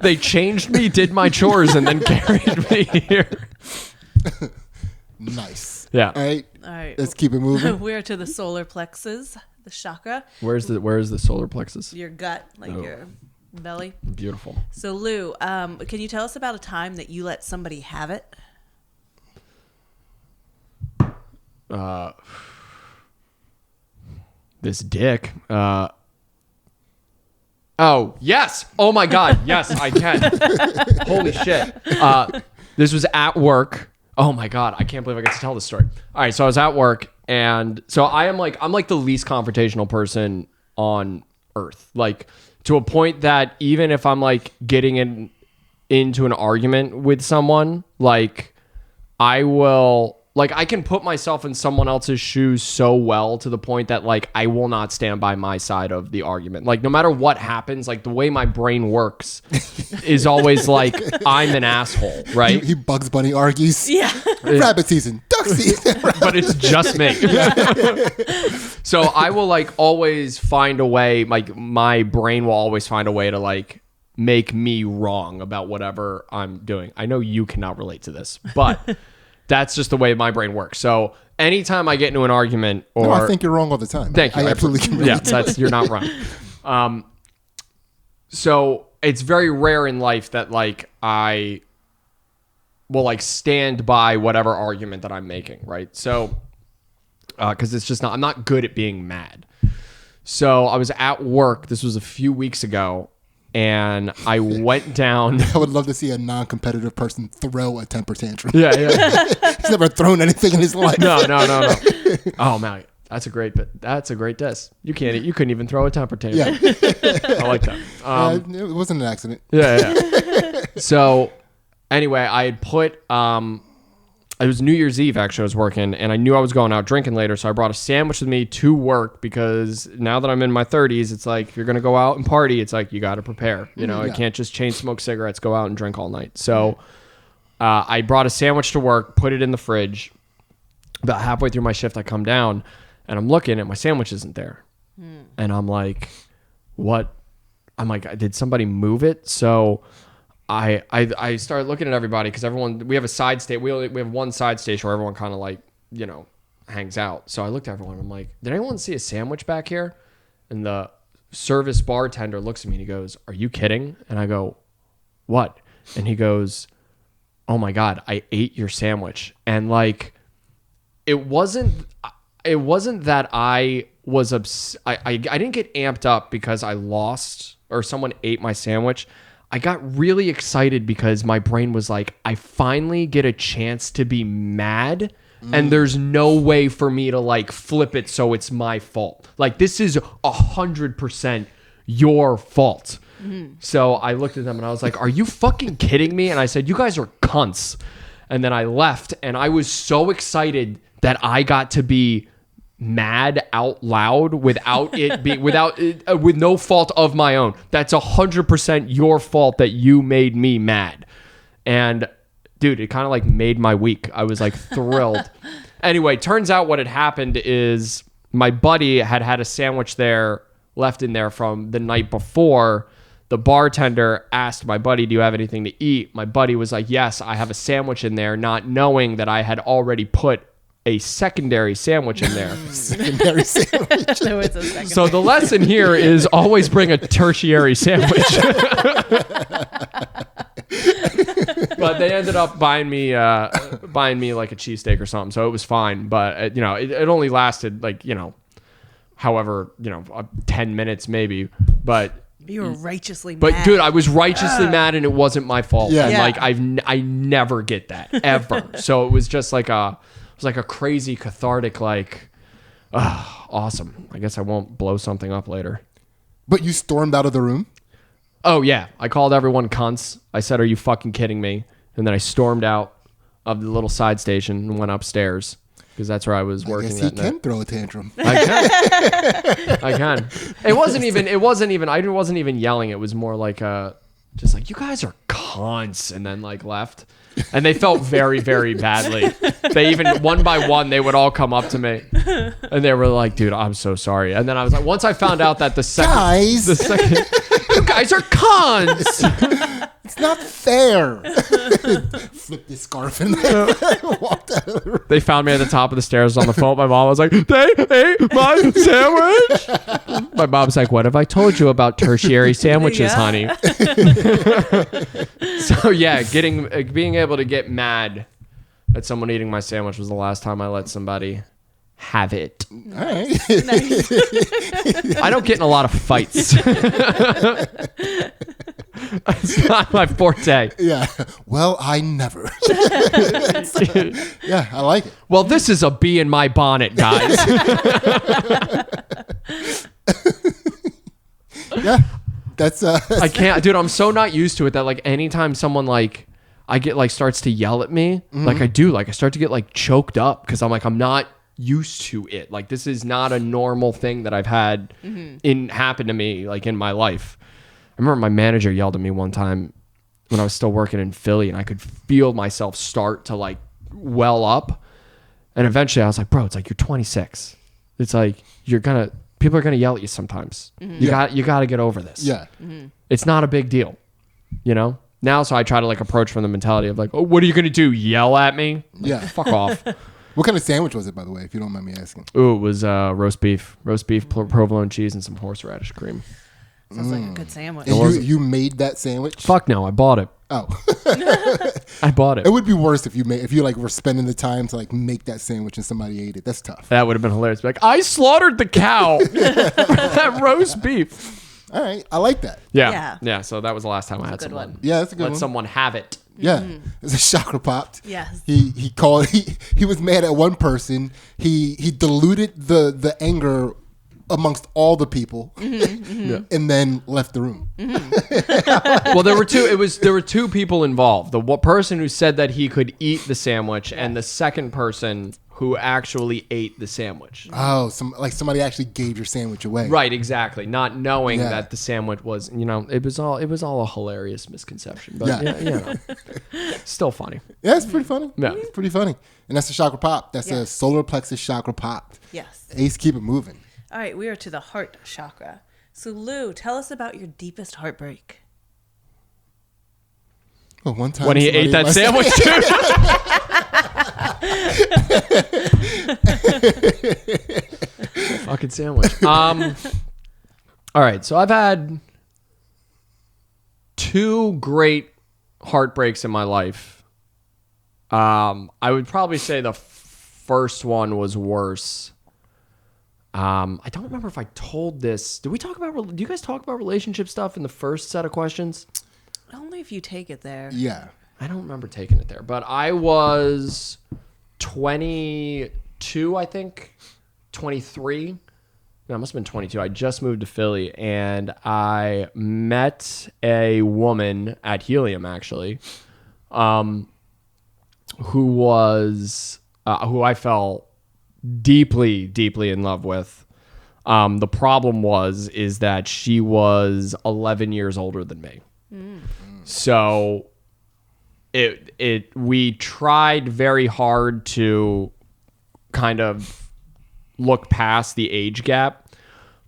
They changed me, did my chores, and then carried me here. Nice. Yeah. All right. All Let's keep it moving. We're to the solar plexus, the chakra. Where is the solar plexus? Your gut, like Oh. your belly. Beautiful. So Lou, can you tell us about a time that you let somebody have it? This dick. Oh, yes. Oh my God. Yes, I can. Holy shit. This was at work. Oh my God. I can't believe I get to tell this story. All right. So I was at work, and so I'm like the least confrontational person on earth. Like, to a point that even if I'm like getting into an argument with someone, like, I will, like, I can put myself in someone else's shoes so well to the point that, like, I will not stand by my side of the argument. Like, no matter what happens, like, the way my brain works is always like, I'm an asshole, right? He Bugs Bunny argues. Yeah. Rabbit season, duck season. But it's just me. So I will, like, always find a way, like, my brain will always find a way to, like, make me wrong about whatever I'm doing. I know you cannot relate to this, but that's just the way my brain works. So anytime I get into an argument, or No, I think you're wrong all the time. thank you, I absolutely can relate. yeah, you're not wrong. So it's very rare in life that, like, I will, like, stand by whatever argument that I'm making, right? So because it's just not, I'm not good at being mad. So I was at work. This was a few weeks ago. And I went down. I would love to see a non-competitive person throw a temper tantrum. Yeah. He's never thrown anything in his life. No. Oh man, that's a great diss. You couldn't even throw a temper tantrum. Yeah. I like that. It wasn't an accident. Yeah. So anyway, I had put it was New Year's Eve, actually. I was working, and I knew I was going out drinking later, so I brought a sandwich with me to work, because now that I'm in my 30s, it's like, if you're going to go out and party, it's like, you got to prepare. You know, I can't just chain smoke cigarettes, go out and drink all night. So I brought a sandwich to work, put it in the fridge. About halfway through my shift, I come down, and I'm looking, and my sandwich isn't there. And I'm like, what? I'm like, did somebody move it? So I started looking at everybody, because we have a side station. We have one side station where everyone kind of, like, you know, hangs out. So I looked at everyone. I'm like, did anyone see a sandwich back here? And the service bartender looks at me and he goes, "Are you kidding?" And I go, "What?" And he goes, "Oh my God, I ate your sandwich." And, like, it wasn't that I was I didn't get amped up because I lost or someone ate my sandwich. I got really excited because my brain was like, I finally get a chance to be mad, and there's no way for me to, like, flip it so it's my fault. Like, this is 100% your fault. So I looked at them and I was like, are you fucking kidding me? And I said, you guys are cunts. And then I left, and I was so excited that I got to be mad out loud without it being with no fault of my own. That's 100% your fault that you made me mad. And dude, it kind of, like, made my week. I was, like, thrilled. Anyway, turns out what had happened is my buddy had a sandwich there left in there from the night before. The bartender asked my buddy, "Do you have anything to eat?" My buddy was like, "Yes, I have a sandwich in there," not knowing that I had already put a secondary sandwich in there. Secondary sandwich. There was a second. So the lesson here is always bring a tertiary sandwich. But they ended up buying me like a cheesesteak or something, so it was fine. But you know, it only lasted, like, you know, however, you know, 10 minutes maybe. But you were righteously mad. But dude, I was righteously mad, and it wasn't my fault. Yeah. And Yeah. like I never get that ever. So it was just like a crazy cathartic, like, Awesome. I guess I won't blow something up later. But you stormed out of the room? Oh, yeah. I called everyone cunts. I said, are you fucking kidding me? And then I stormed out of the little side station and went upstairs because that's where I was working. I guess he can throw a tantrum. I can. It wasn't even yelling. It was more like just like, you guys are cunts, and then like left. And they felt very, very badly. They even, one by one, they would all come up to me and they were like, dude, I'm so sorry. And then I was like, once I found out that the second, you guys are cunts. It's not fair. Flip this scarf and walked out of the room. They found me at the top of the stairs on the phone. My mom was like, they ate my sandwich. My mom's like, what have I told you about tertiary sandwiches, honey? So yeah, being able to get mad at someone eating my sandwich was the last time I let somebody have it. All right. Nice. I don't get in a lot of fights. It's not my forte. Yeah. Well, I never. Yeah, I like it. Well, this is a bee in my bonnet, guys. Yeah. That's I can't, dude. I'm so not used to it that like anytime someone like I get like starts to yell at me, like I do, like I start to get like choked up because I'm like I'm not used to it. Like this is not a normal thing that I've had happen to me like in my life. I remember my manager yelled at me one time when I was still working in Philly, and I could feel myself start to like well up. And eventually I was like, bro, it's like you're 26. It's like people are gonna yell at you sometimes. You got to get over this. Yeah. It's not a big deal, you know? Now, so I try to like approach from the mentality of like, oh, what are you going to do? Yell at me? Like, Yeah. fuck off. What kind of sandwich was it, by the way, if you don't mind me asking? Ooh, it was roast beef, provolone cheese, and some horseradish cream. Sounds like a good sandwich. And you made that sandwich? Fuck no, I bought it. Oh. I bought it. It would be worse if you like were spending the time to like make that sandwich and somebody ate it. That's tough. That would have been hilarious. Be like, I slaughtered the cow for that roast beef. All right. I like that. Yeah. So that was the last time I had good someone. one. Yeah, that's a good Let one. someone have it. Yeah. It's a chakra popped. Yes. He called he was mad at one person. He diluted the anger amongst all the people and then left the room. Well, there were two people involved. The person who said that he could eat the sandwich, and the second person who actually ate the sandwich. Oh, somebody actually gave your sandwich away. Right, exactly. Not knowing that the sandwich was, it was all a hilarious misconception. But still funny. Yeah, it's pretty funny. Yeah. It's pretty funny. And that's a chakra pop. That's a solar plexus chakra pop. Yes. Ace, keep it moving. All right, we are to the heart chakra. So, Lou, tell us about your deepest heartbreak. Well, one time When he ate that sandwich, too. Fucking sandwich. All right, so I've had two great heartbreaks in my life. I would probably say the first one was worse. I don't remember if I told this. Do you guys talk about relationship stuff in the first set of questions? Only if you take it there. Yeah. I don't remember taking it there, but I was 22, I think, 23. No, it must have been 22. I just moved to Philly, and I met a woman at Helium, actually, who I felt deeply, deeply in love with. The problem is that she was 11 years older than me. So we tried very hard to kind of look past the age gap.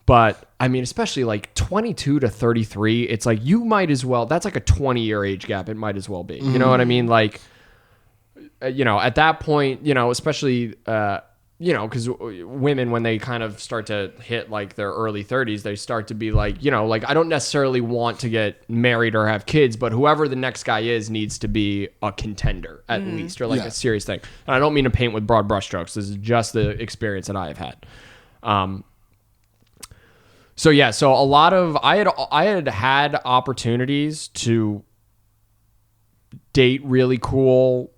But I mean, especially like 22 to 33, it's like you might as well, that's like a 20-year age gap. It might as well be. You know what I mean? Like, at that point, especially, because women, when they kind of start to hit like their early 30s, they start to be like, like I don't necessarily want to get married or have kids, but whoever the next guy is needs to be a contender at least, or like a serious thing. And I don't mean to paint with broad brushstrokes. This is just the experience that I have had. So a lot of I had opportunities to date really cool,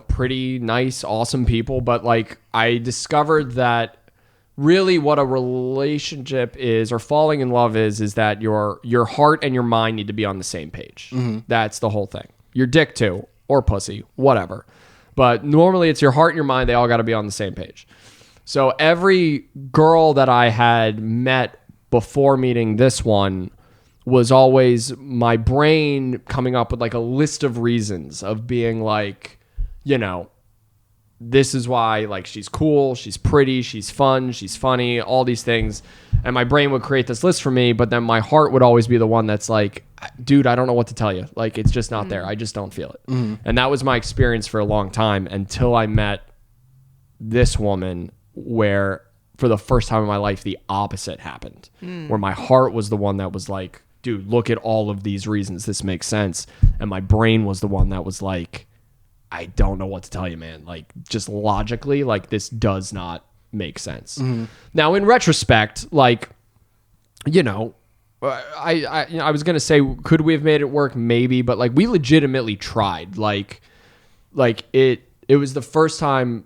pretty nice, awesome people. But like I discovered that really what a relationship is, or falling in love is that your heart and your mind need to be on the same page. That's the whole thing. Your dick too, or pussy, whatever. But normally it's your heart and your mind. They all got to be on the same page. So every girl that I had met before meeting this one was always my brain coming up with like a list of reasons of being like, you know, this is why, like, she's cool, she's pretty, she's fun, she's funny, all these things. And my brain would create this list for me, but then my heart would always be the one that's like, dude, I don't know what to tell you. Like, it's just not there. I just don't feel it. And that was my experience for a long time until I met this woman, where for the first time in my life, the opposite happened, where my heart was the one that was like, dude, look at all of these reasons. This makes sense. And my brain was the one that was like, I don't know what to tell you, man. Like, just logically, like, this does not make sense. Now, in retrospect, like, you know, I was going to say, could we have made it work? Maybe, but like, we legitimately tried. Like it was the first time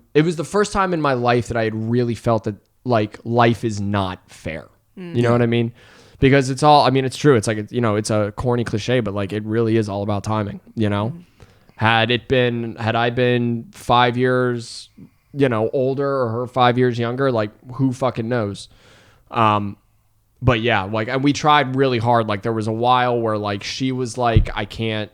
in my life that I had really felt that like life is not fair. You know what I mean? Because it's all, I mean, it's true. It's like, you know, it's a corny cliche, but like, it really is all about timing, you know? Had I been 5 years, you know, older, or her 5 years younger, like, who fucking knows? But yeah, like, and we tried really hard. Like, there was a while where like, she was like, I can't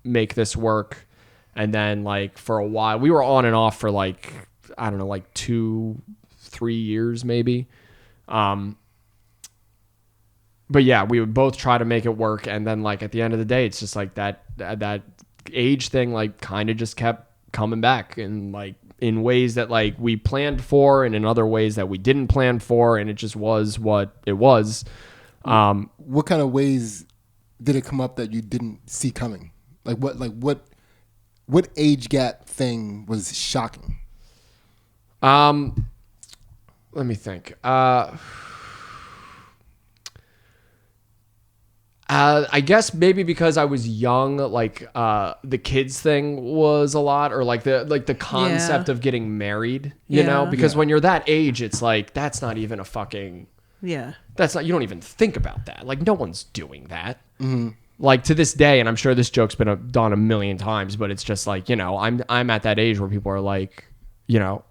make this work. And then like for a while, we were on and off for like, I don't know, like 2-3 years maybe. But yeah, we would both try to make it work. And then like at the end of the day, it's just like that age thing, like kind of just kept coming back, and like in ways that like we planned for, and in other ways that we didn't plan for. And it just was what it was. What kind of ways did it come up that you didn't see coming? What age gap thing was shocking? Let me think. I guess maybe because I was young, like the kids thing was a lot, or like the concept of getting married, you know, because when you're that age, it's like, that's not even a fucking, that's not, you don't even think about that. Like, no one's doing that. Like, to this day, and I'm sure this joke's been done a million times, but it's just like, you know, I'm at that age where people are like, you know,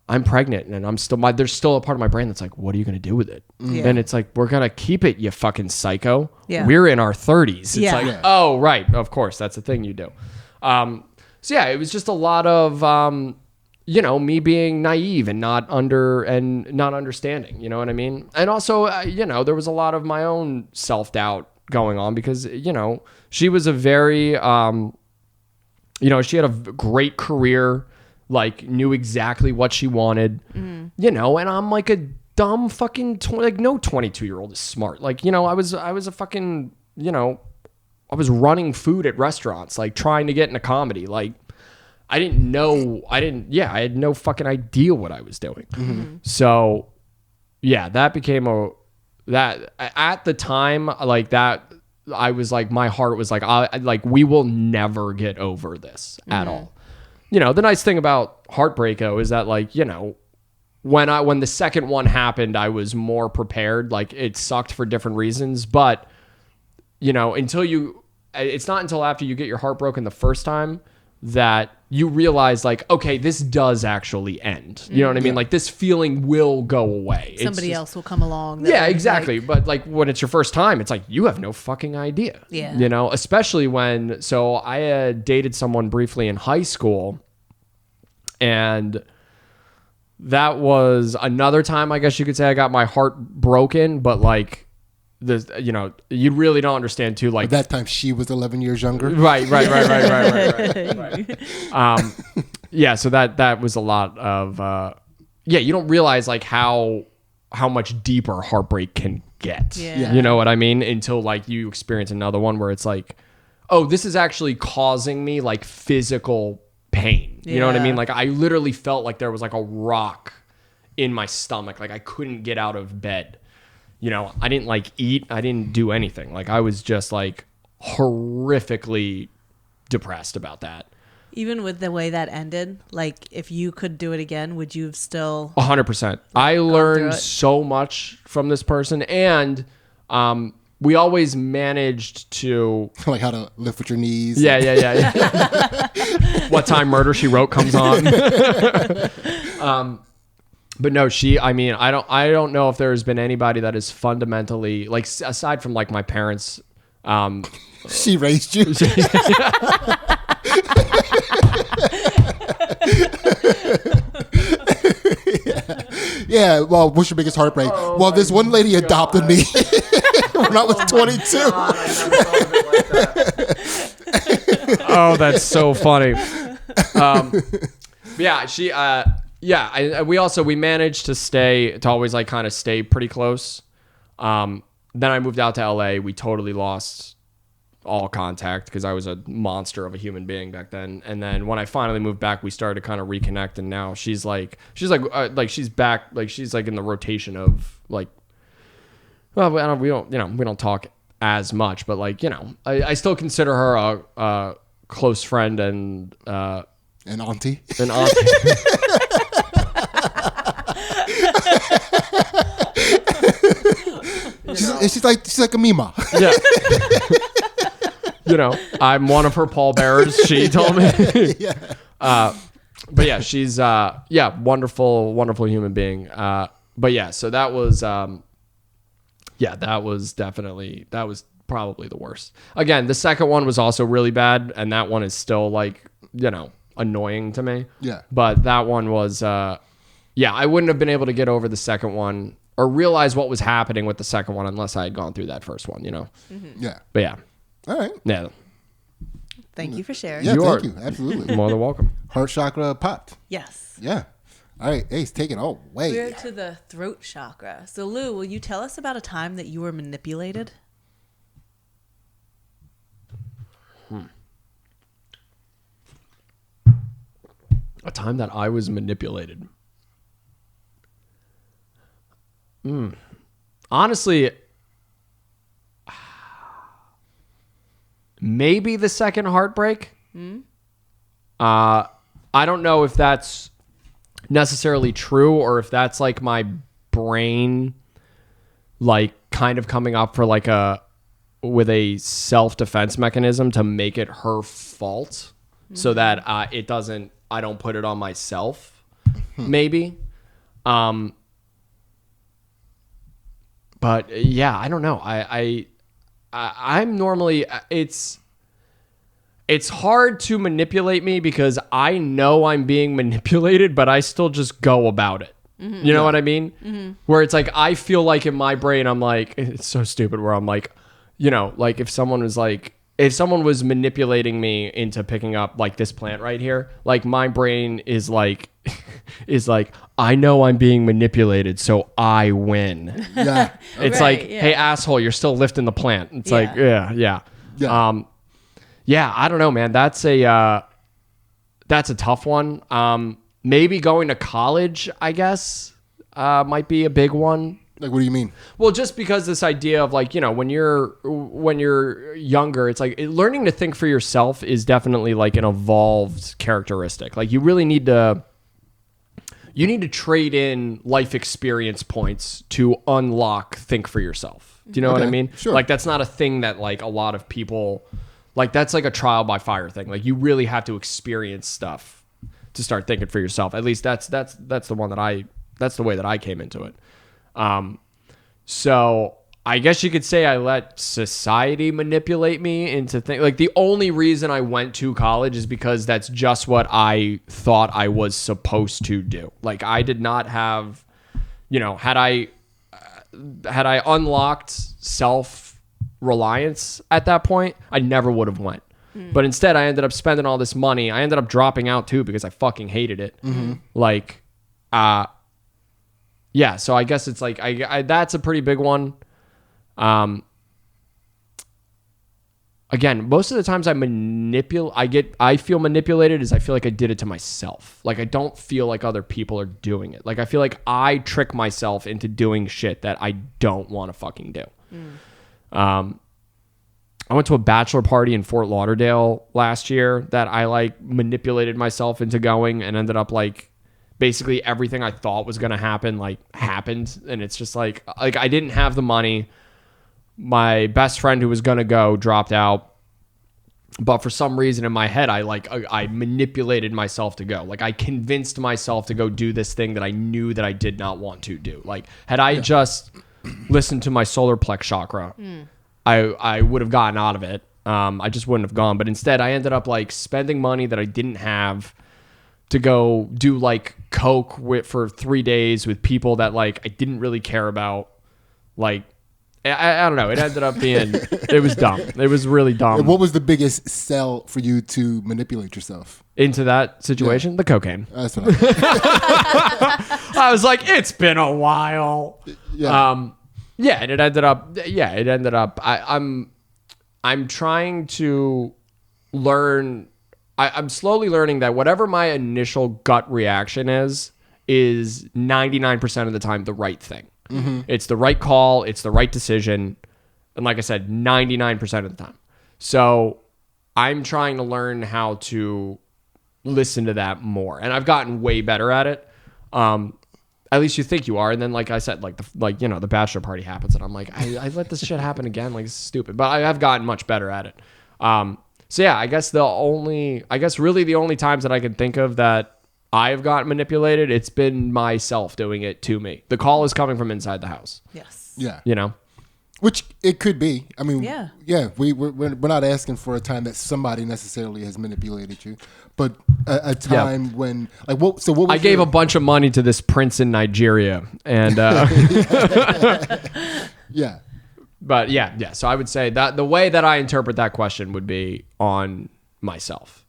I'm pregnant, and I'm still, there's still a part of my brain that's like, what are you going to do with it? And it's like, we're going to keep it, you fucking psycho. We're in our 30s. It's like, oh, right. Of course. That's the thing you do. So yeah, it was just a lot of, you know, me being naive and not understanding, you know what I mean? And also, you know, there was a lot of my own self-doubt going on, because, you know, she was a very, you know, she had a great career, like knew exactly what she wanted, you know, and I'm like a dumb fucking, no 22-year-old is smart. Like, you know, I was a fucking, you know, I was running food at restaurants, like trying to get into comedy. Like, I had no fucking idea what I was doing. So yeah, that became that at the time, like that, I was like, my heart was like, we will never get over this at all. You know, the nice thing about heartbreak, though, is that, like, you know, when the second one happened, I was more prepared. Like, it sucked for different reasons, but, you know, it's not until after you get your heart broken the first time that you realize, like, okay, this does actually end. You know what I mean? Like, this feeling will go away. Somebody else will come along. Yeah, exactly. But like, when it's your first time, it's like, you have no fucking idea. Yeah. You know, especially so I had dated someone briefly in high school, and that was another time, I guess you could say, I got my heart broken, but like, you know, you really don't understand too. Like, at that time, she was 11 years younger. Right. Yeah. So that was a lot of, you don't realize like how much deeper heartbreak can get. Yeah. You know what I mean? Until like you experience another one where it's like, oh, this is actually causing me like physical pain. You know what I mean? Like, I literally felt like there was like a rock in my stomach. Like, I couldn't get out of bed. You know, I didn't like eat. I didn't do anything. Like, I was just like horrifically depressed about that. Even with the way that ended, like if you could do it again, would you have still 100%. I learned it? so much from this person, and we always managed to Like how to lift with your knees. yeah. What time Murder She Wrote comes on. But no, I don't know if there's been anybody that is fundamentally, like, aside from like my parents. She raised you. Yeah. Well, what's your biggest heartbreak? Well, this one lady adopted me when I was 22. Oh, that's so funny. We managed to always like kind of stay pretty close. Then I moved out to LA. We totally lost all contact because I was a monster of a human being back then. And then when I finally moved back, we started to kind of reconnect. And now she's back. Like she's like in the rotation of like, well, we don't talk as much, but like, I still consider her a close friend and An auntie. An auntie. She's like a Mima. Yeah. I'm one of her pallbearers. She told me. Yeah. But yeah, she's wonderful, wonderful human being. But yeah, so that was that was probably the worst. Again, the second one was also really bad, and that one is still like, annoying to me. Yeah. But that one was I wouldn't have been able to get over the second one or realize what was happening with the second one unless I had gone through that first one, Mm-hmm. Yeah. But yeah. All right. Yeah. Thank you for sharing. Yeah, You thank are- you. Absolutely. More than welcome. Heart chakra popped. Yes. Yeah. All right, Ace, take it away. We're to the throat chakra. So, Lou, will you tell us about a time that you were manipulated? A time that I was manipulated. Honestly, maybe the second heartbreak. I don't know if that's necessarily true or if that's like my brain like kind of coming up for like with a self-defense mechanism to make it her fault so that I don't put it on myself, maybe. But yeah, I don't know. I'm normally, it's hard to manipulate me because I know I'm being manipulated, but I still just go about it. You know what I mean? Mm-hmm. Where it's like, I feel like in my brain, I'm like, it's so stupid where I'm like, like if someone was manipulating me into picking up like this plant right here, like my brain is like, I know I'm being manipulated, so I win. Yeah. It's Right, like, yeah. hey, asshole, you're still lifting the plant. It's like, yeah. Yeah. I don't know, man. That's a tough one. Maybe going to college, I guess, might be a big one. Like, what do you mean? Well, just because this idea of like, when you're younger, it's like learning to think for yourself is definitely like an evolved characteristic. Like you really need to trade in life experience points to unlock think for yourself. Do you know what I Okay, mean? sure. Like that's not a thing that like a lot of people, like that's like a trial by fire thing. Like you really have to experience stuff to start thinking for yourself. At least that's the way that I came into it. So I guess you could say I let society manipulate me into like the only reason I went to college is because that's just what I thought I was supposed to do. Like I did not have, had I unlocked self-reliance at that point, I never would have went. But instead I ended up spending all this money. I ended up dropping out too because I fucking hated it. Like, yeah, so I guess it's like I that's a pretty big one. Again, most of the times I feel manipulated is I feel like I did it to myself. Like I don't feel like other people are doing it. Like I feel like I trick myself into doing shit that I don't want to fucking do. I went to a bachelor party in Fort Lauderdale last year that I like manipulated myself into going and ended up like basically everything I thought was going to happen like happened. And it's just like I didn't have the money. My best friend who was going to go dropped out. But for some reason in my head, I manipulated myself to go. Like I convinced myself to go do this thing that I knew that I did not want to do. Like had I just listened to my solar plex chakra, I would have gotten out of it. I just wouldn't have gone. But instead, I ended up like spending money that I didn't have to go do like coke for 3 days with people that like I didn't really care about. Like I don't know. It ended up being it was dumb. It was really dumb. What was the biggest sell for you to manipulate yourself into that situation? Yeah. The cocaine. That's what I thought. I was like, it's been a while. Yeah. Yeah, and it ended up. I'm trying to learn. I'm slowly learning that whatever my initial gut reaction is 99% of the time the right thing. Mm-hmm. It's the right call. It's the right decision. And like I said, 99% of the time. So I'm trying to learn how to listen to that more. And I've gotten way better at it. At least you think you are. And then, like I said, the bachelor party happens. And I'm like, I let this shit happen again. Like, it's stupid. But I have gotten much better at it. So yeah, I guess really the only times that I can think of that I've gotten manipulated, it's been myself doing it to me. The call is coming from inside the house. Yes. Yeah. You know? Which it could be. I mean, yeah, we're not asking for a time that somebody necessarily has manipulated you, but a time when like what? So what? Was I gave a bunch of money to this prince in Nigeria, and yeah. But yeah. So I would say that the way that I interpret that question would be on myself.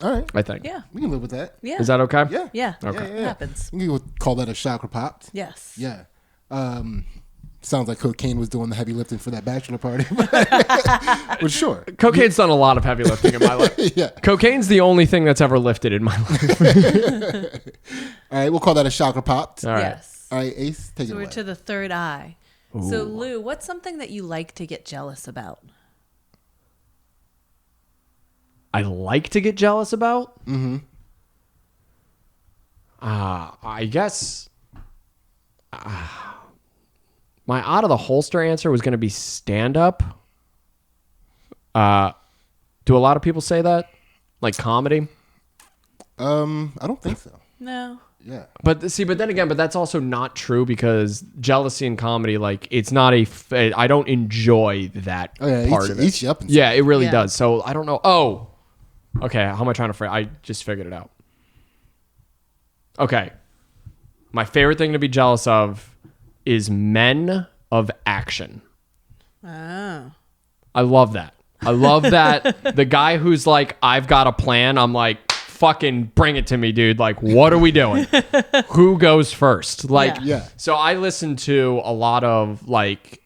All right. I think. Yeah. We can live with that. Yeah. Is that okay? Yeah. Yeah. Okay. It happens. We can call that a chakra pop. Yes. Yeah. Sounds like cocaine was doing the heavy lifting for that bachelor party. But sure. Cocaine's done a lot of heavy lifting in my life. Yeah. Cocaine's the only thing that's ever lifted in my life. All right. We'll call that a chakra pop. All right. Yes. All right, Ace, take it So away. we're to the third eye. Ooh. So Lou, what's something that you like to get jealous about? I like to get jealous about? Mm-hmm. I guess my out of the holster answer was going to be stand up. Do a lot of people say that? Like comedy? I don't think so. No. Yeah. But that's also not true because jealousy in comedy, like it's not I don't enjoy that part of it. Eats you up. Yeah, it really Yeah. does. So I don't know. Oh, okay. How am I trying to phrase? I just figured it out. Okay. My favorite thing to be jealous of is men of action. Oh. I love that. I love that. The guy who's like, I've got a plan. I'm like, fucking bring it to me, dude. Like, what are we doing? Who goes first? Like, Yeah. So I listen to a lot of like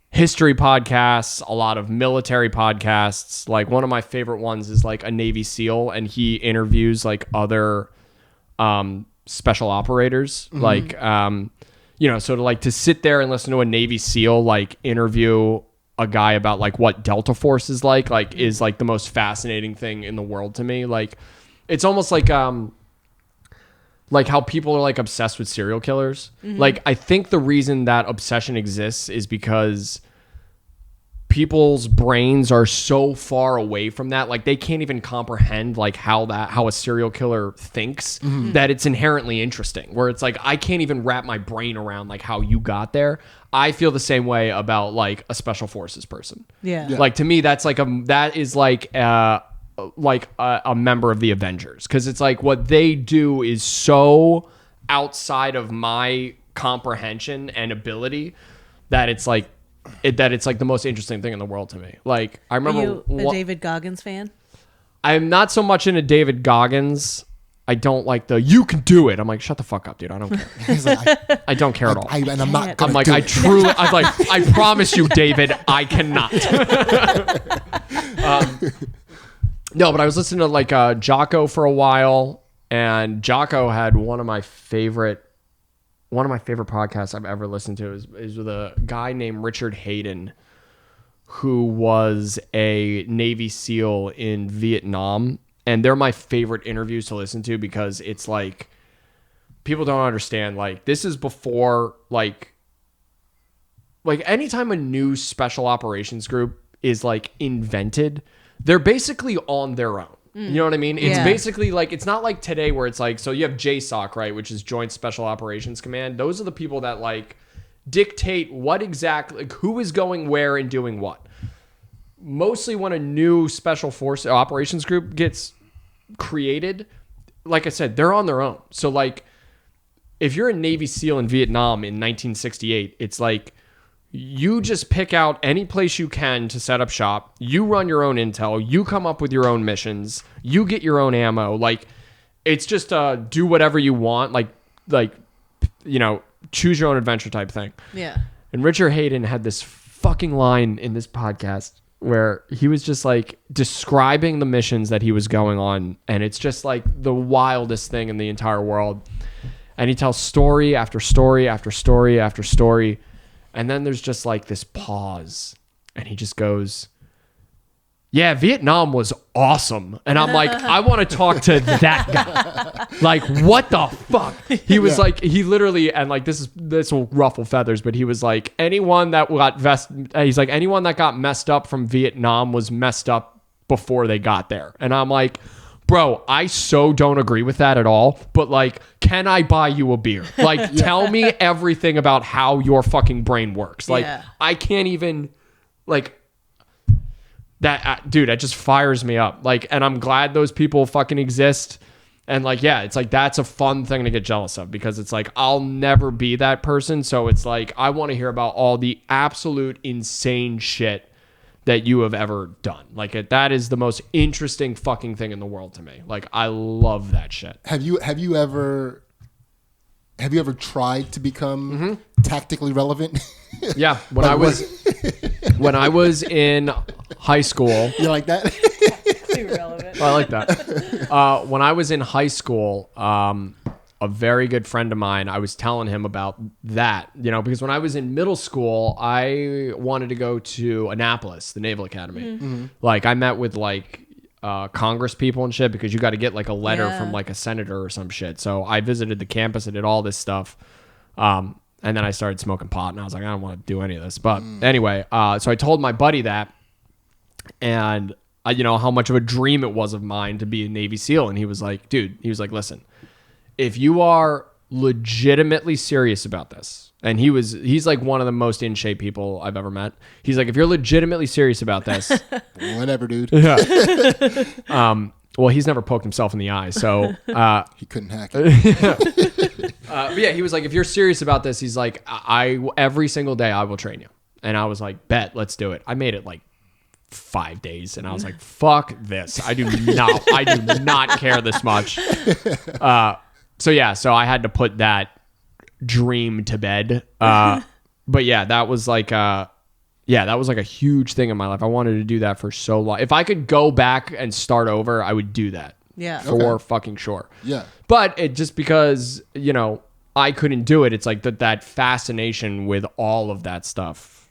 history podcasts, a lot of military podcasts. Like one of my favorite ones is like a Navy SEAL, and he interviews like other special operators. Mm-hmm. Like, so to sit there and listen to a Navy SEAL like interview a guy about like what Delta Force is like is like the most fascinating thing in the world to me. Like, it's almost like how people are like obsessed with serial killers. Mm-hmm. Like, I think the reason that obsession exists is because people's brains are so far away from that. Like, they can't even comprehend like how a serial killer thinks, mm-hmm. that it's inherently interesting, where it's like, I can't even wrap my brain around like how you got there. I feel the same way about like a special forces person. Yeah. Like, to me, that's like a member of the Avengers, because it's like what they do is so outside of my comprehension and ability that it's like the most interesting thing in the world to me. Like, I remember, Are you a David Goggins fan? I'm not so much into David Goggins. I don't like you can do it. I'm like, shut the fuck up, dude. I don't care. He's like, I don't care at all. and I'm not gonna I'm like, do I it. truly, I'm like, I promise you, David, I cannot. No, but I was listening to like Jocko for a while, and Jocko had one of my favorite podcasts I've ever listened to is with a guy named Richard Hayden, who was a Navy SEAL in Vietnam. And they're my favorite interviews to listen to because it's like, people don't understand. Like, this is before, like anytime a new special operations group is like invented, they're basically on their own. You know what I mean? It's basically like, it's not like today where it's like, so you have JSOC, right? Which is Joint Special Operations Command. Those are the people that like dictate what exactly, like, who is going where and doing what. Mostly when a new special force operations group gets created, like I said, they're on their own. So like, if you're a Navy SEAL in Vietnam in 1968, it's like you just pick out any place you can to set up shop. You run your own intel. You come up with your own missions. You get your own ammo. Like, it's just do whatever you want. Like you know, choose your own adventure type thing. Yeah. And Richard Hayden had this fucking line in this podcast where he was just like describing the missions that he was going on, and it's just like the wildest thing in the entire world. And he tells story after story after story after story, and then there's just like this pause, and he just goes, yeah, Vietnam was awesome. And I'm like, I want to talk to that guy. Like, what the fuck? He was like, he literally, and like, this will ruffle feathers, but he was like, anyone that got messed up from Vietnam was messed up before they got there. And I'm like, bro, I so don't agree with that at all. But like, can I buy you a beer? Like, tell me everything about how your fucking brain works. Like, I can't even, like, that dude, that just fires me up. Like, and I'm glad those people fucking exist. And like, yeah, it's like, that's a fun thing to get jealous of, because it's like, I'll never be that person. So it's like, I want to hear about all the absolute insane shit that you have ever done. Like, that is the most interesting fucking thing in the world to me. Like, I love that shit. Have you ever tried to become tactically relevant? Yeah, when I was in high school. You like that? Irrelevant. I like that. When I was in high school, a very good friend of mine, I was telling him about that, you know, because when I was in middle school, I wanted to go to Annapolis, the Naval Academy. Mm-hmm. Like, I met with like Congress people and shit, because you got to get like a letter from like a senator or some shit. So I visited the campus and did all this stuff. And then I started smoking pot, and I was like, I don't want to do any of this. But anyway, so I told my buddy that, and you know, how much of a dream it was of mine to be a Navy SEAL. And he was like, dude, listen, if you are legitimately serious about this, and he's like one of the most in shape people I've ever met. He's like, if you're legitimately serious about this, whatever, dude. Yeah. Well, he's never poked himself in the eye, so he couldn't hack it. But yeah, he was like, if you're serious about this, he's like, I every single day I will train you. And I was like, bet, let's do it. I made it like 5 days, and I was like, fuck this. I do not care this much. So yeah, so I had to put that dream to bed. But yeah, that was like a huge thing in my life. I wanted to do that for so long. If I could go back and start over, I would do that. Yeah. For fucking sure. Yeah. But it just because, you know, I couldn't do it. It's like that fascination with all of that stuff.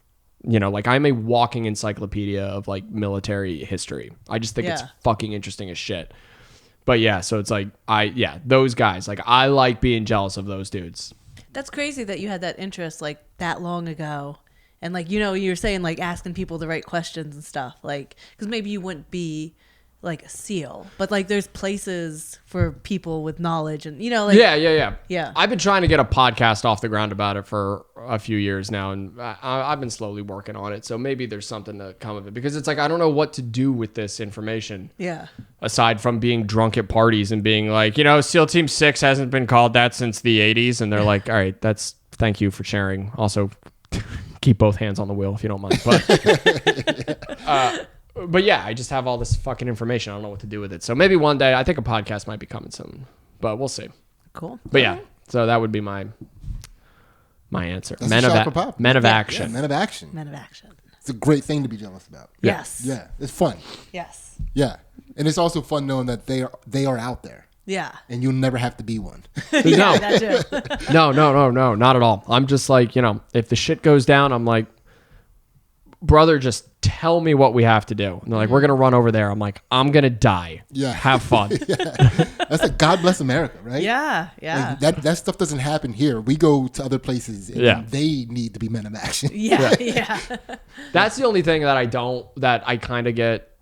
You know, like, I'm a walking encyclopedia of like military history. I just think it's fucking interesting as shit. But yeah, so it's like, those guys, like, I like being jealous of those dudes. That's crazy that you had that interest like that long ago. And like, you know, you're saying like asking people the right questions and stuff, like, because maybe you wouldn't be like a SEAL, but like there's places for people with knowledge, and you know, like yeah. I've been trying to get a podcast off the ground about it for a few years now, and I've been slowly working on it. So maybe there's something to come of it, because it's like, I don't know what to do with this information. Yeah. Aside from being drunk at parties and being like, you know, SEAL Team 6 hasn't been called that since the 80s, and they're like, all right, thank you for sharing. Also, keep both hands on the wheel if you don't mind. But yeah, I just have all this fucking information. I don't know what to do with it. So maybe one day, I think a podcast might be coming soon, but we'll see. Cool. But yeah, so that would be my answer. That's Men of action. Yeah, men of action. Men of action. It's a great thing to be jealous about. Yes. Yeah, it's fun. Yes. Yeah, and it's also fun knowing that they are out there. Yeah. And you'll never have to be one. No. No, not at all. I'm just like, you know, if the shit goes down, I'm like, brother, just tell me what we have to do. And they're like, we're going to run over there. I'm like, I'm going to die. Yeah. Have fun. That's like God bless America, right? Yeah, yeah. Like that stuff doesn't happen here. We go to other places and they need to be men of action. Yeah. That's the only thing that I kind of get.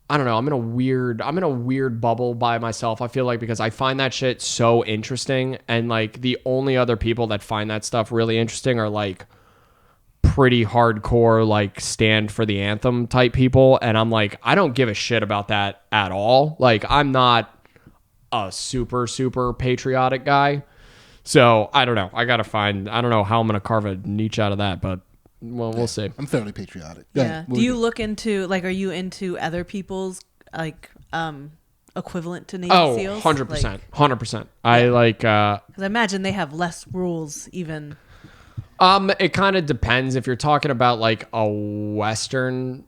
I don't know. I'm in a weird bubble by myself. I feel like, because I find that shit so interesting, and like the only other people that find that stuff really interesting are like pretty hardcore, like stand for the anthem type people. And I'm like, I don't give a shit about that at all. Like, I'm not a super patriotic guy. So I don't know. I don't know how I'm going to carve a niche out of that, but well, we'll see. I'm fairly patriotic. Yeah. Do you look into, like, are you into other people's, like, equivalent to Navy SEAls? 100%. Like, 100%. I like, because I imagine they have less rules even. It kind of depends. If you're talking about like a Western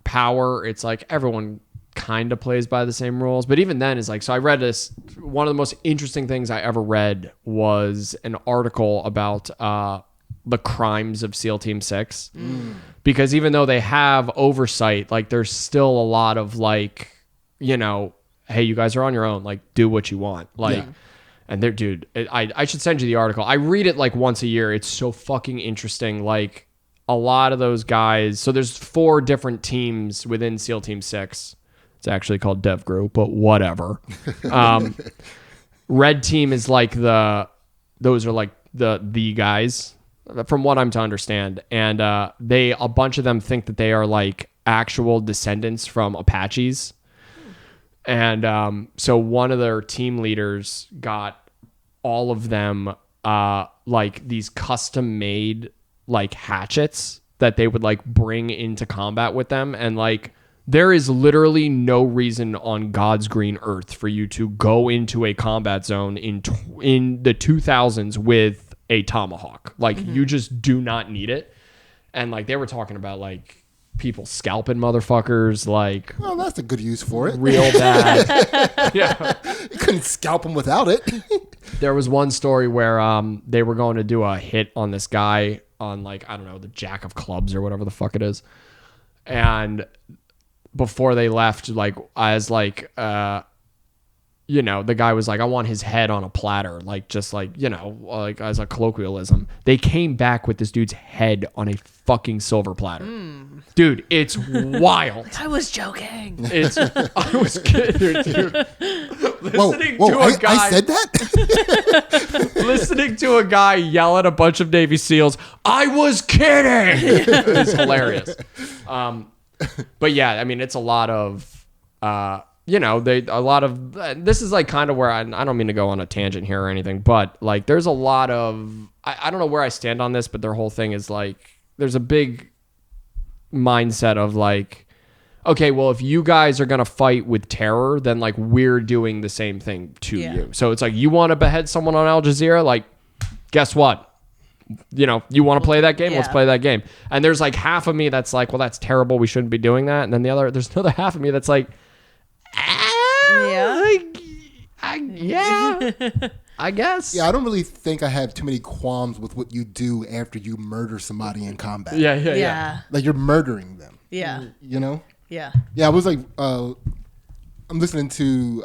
power, it's like everyone kind of plays by the same rules. But even then, it's like, so I read this. One of the most interesting things I ever read was an article about the crimes of SEAL Team 6. Because even though they have oversight, like there's still a lot of like, you know, hey, you guys are on your own. Like, do what you want. Like. Yeah. And there, dude, I should send you the article. I read it like once a year. It's so fucking interesting. Like, a lot of those guys. So there's 4 different teams within SEAL Team 6. It's actually called Dev Group, but whatever. Red team is like those are like the guys, from what I'm to understand. And a bunch of them think that they are like actual descendants from Apaches. And so one of their team leaders got all of them like these custom made like hatchets that they would like bring into combat with them. And like, there is literally no reason on God's green earth for you to go into a combat zone in the 2000s with a tomahawk. Like, you just do not need it. And like, they were talking about like people scalping motherfuckers, like, well, that's a good use for it. Real bad. Yeah, you couldn't scalp them without it. There was one story where they were going to do a hit on this guy on, like, I don't know, the Jack of Clubs or whatever the fuck it is, and before they left, like, as like you know, the guy was like, I want his head on a platter, like, just like, you know, like as a colloquialism. They came back with this dude's head on a fucking silver platter. Dude, it's wild. I was joking. I was kidding, dude. Listening whoa, to a guy, I said that? listening to a guy yell at a bunch of Navy SEALs, I was kidding. It's hilarious. But yeah, I mean, it's a lot of, you know, this is like kind of where I don't mean to go on a tangent here or anything, but like there's a lot of, I don't know where I stand on this, but their whole thing is like, there's a big mindset of like, okay, well, if you guys are going to fight with terror, then like we're doing the same thing to you. So it's like, you want to behead someone on Al Jazeera? Like, guess what? You know, you want to play that game? Let's play that game. And there's like half of me that's like, well, that's terrible. We shouldn't be doing that. And then there's another half of me that's like, I guess. Yeah, I don't really think I have too many qualms with what you do after you murder somebody in combat. Yeah. Like, you're murdering them. Yeah. You know? Yeah. Yeah, I was like, I'm listening to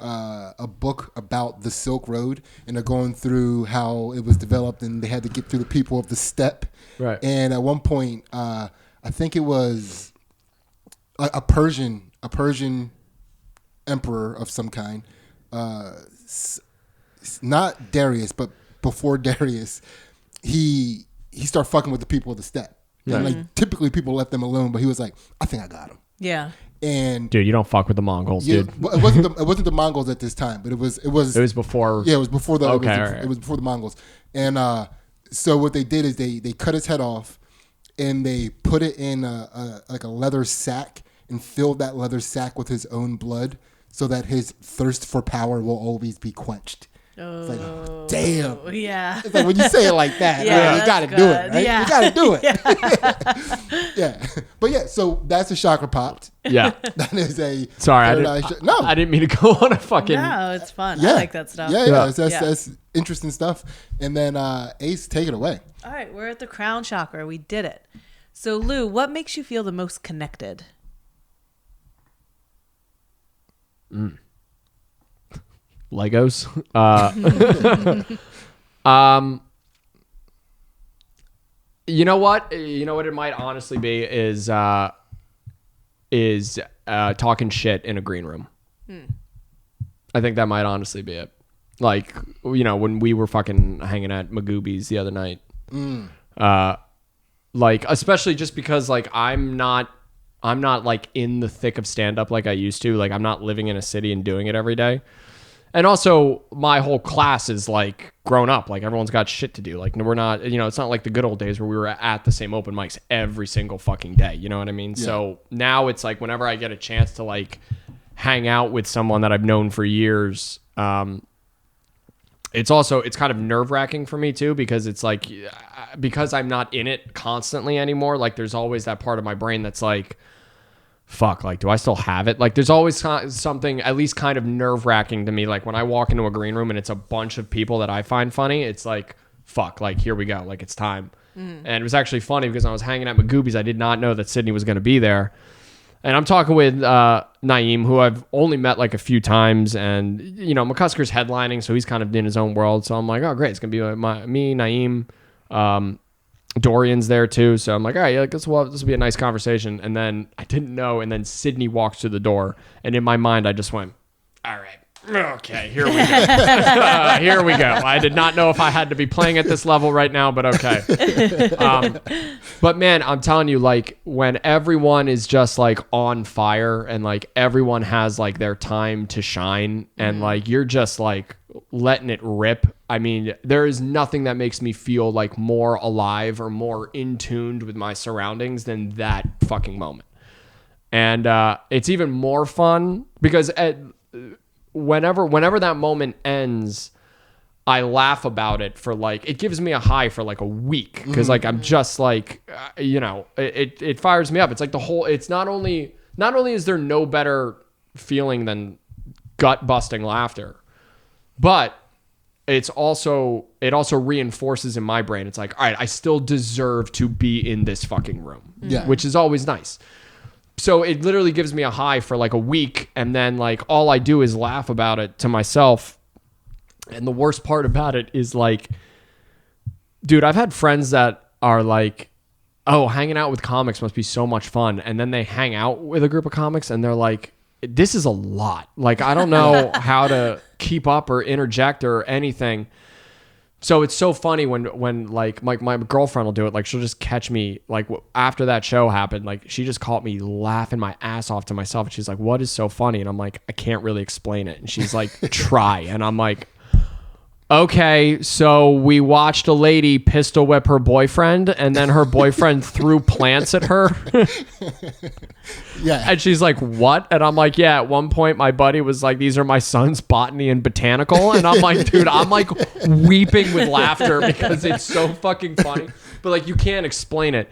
a book about the Silk Road, and they're going through how it was developed, and they had to get through the people of the steppe. Right. And at one point, I think it was a Persian emperor of some kind, not Darius, but before Darius, he started fucking with the people of the steppe. Right. And like, typically people left them alone, but he was like, I think I got him. Yeah. And dude, you don't fuck with the Mongols, dude. Well, it wasn't the Mongols at this time, but it was before. Yeah, it was before the. Okay, it was before the Mongols. And so what they did is they cut his head off, and they put it in like a leather sack and filled that leather sack with his own blood, so that his thirst for power will always be quenched. It's like, oh, damn. Yeah. It's like when you say it like that, yeah, you got to do it, right? Yeah. You got to do it. Yeah. But yeah, so that's a chakra popped. Yeah. That is a. Sorry, I didn't mean to go on a fucking. No, it's fun. Yeah. I like that stuff. Yeah. That's interesting stuff. And then Ace, take it away. All right, we're at the crown chakra. We did it. So, Lou, what makes you feel the most connected? Legos. You know what? You know what it might honestly be is talking shit in a green room. I think that might honestly be it. Like, you know, when we were fucking hanging at Magoobies the other night. Like, especially just because like I'm not like in the thick of stand up like I used to. Like, I'm not living in a city and doing it every day. And also, my whole class is like grown up. Like, everyone's got shit to do. Like, we're not, you know, it's not like the good old days where we were at the same open mics every single fucking day. You know what I mean? Yeah. So now it's like whenever I get a chance to like hang out with someone that I've known for years, it's kind of nerve wracking for me too, because it's like, because I'm not in it constantly anymore. Like, there's always that part of my brain that's like, fuck, like, do I still have it? Like, there's always something at least kind of nerve wracking to me. Like, when I walk into a green room and it's a bunch of people that I find funny, it's like, fuck, like, here we go. Like, it's time. And it was actually funny because I was hanging at Magoobies. I did not know that Sidney was going to be there. And I'm talking with Naeem, who I've only met like a few times. And, you know, McCusker's headlining, so he's kind of in his own world. So I'm like, oh, great. It's going to be me, Naeem, Dorian's there too. So I'm like, all right, yeah, this will be a nice conversation. And then I didn't know. And then Sidney walks through the door. And in my mind, I just went, all right. Okay, here we go. Here we go. I did not know if I had to be playing at this level right now, but okay. But man, I'm telling you, like, when everyone is just like on fire and like everyone has like their time to shine and like you're just like letting it rip. I mean, there is nothing that makes me feel like more alive or more in tuned with my surroundings than that fucking moment. And it's even more fun because whenever that moment ends, I laugh about it for like, it gives me a high for like a week. Cause like, I'm just like, you know, it fires me up. It's like the whole, it's not only is there no better feeling than gut busting laughter, but it also reinforces in my brain. It's like, all right, I still deserve to be in this fucking room, which is always nice. So it literally gives me a high for like a week. And then like, all I do is laugh about it to myself. And the worst part about it is like, dude, I've had friends that are like, oh, hanging out with comics must be so much fun. And then they hang out with a group of comics and they're like, this is a lot. Like, I don't know how to keep up or interject or anything. So it's so funny when like my girlfriend will do it. Like, she'll just catch me like after that show happened, like she just caught me laughing my ass off to myself. And she's like, what is so funny? And I'm like, I can't really explain it. And she's like, try. And I'm like, okay, so we watched a lady pistol whip her boyfriend and then her boyfriend threw plants at her. Yeah. And she's like, what? And I'm like, yeah, at one point my buddy was like, these are my son's botany and botanical. And I'm like, dude, I'm like weeping with laughter because it's so fucking funny. But like, you can't explain it.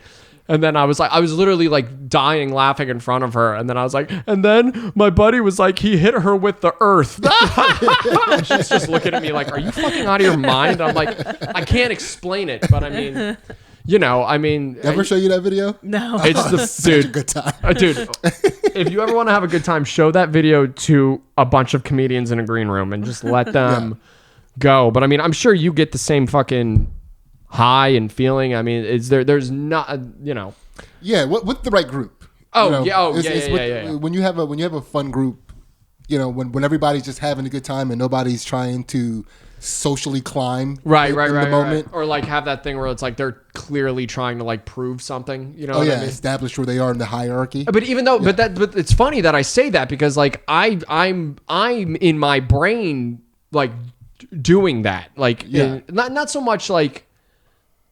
And then I was literally like dying laughing in front of her. And then I was like, and then my buddy was like, he hit her with the earth. And she's just looking at me like, are you fucking out of your mind? I'm like, I can't explain it. But I mean, you know, I mean. Ever show you that video? No. It's the dude, a good time. Dude, if you ever want to have a good time, show that video to a bunch of comedians in a green room and just let them go. But I mean, I'm sure you get the same fucking high and feeling. I mean, there's not, you know. Yeah, with the right group. Oh, you know, yeah. When you have a fun group, you know, when everybody's just having a good time and nobody's trying to socially climb in the moment. Or like have that thing where it's like they're clearly trying to like prove something, you know. I mean? Establish where they are in the hierarchy. But even though, but it's funny that I say that because like I'm in my brain like doing that, like not so much like.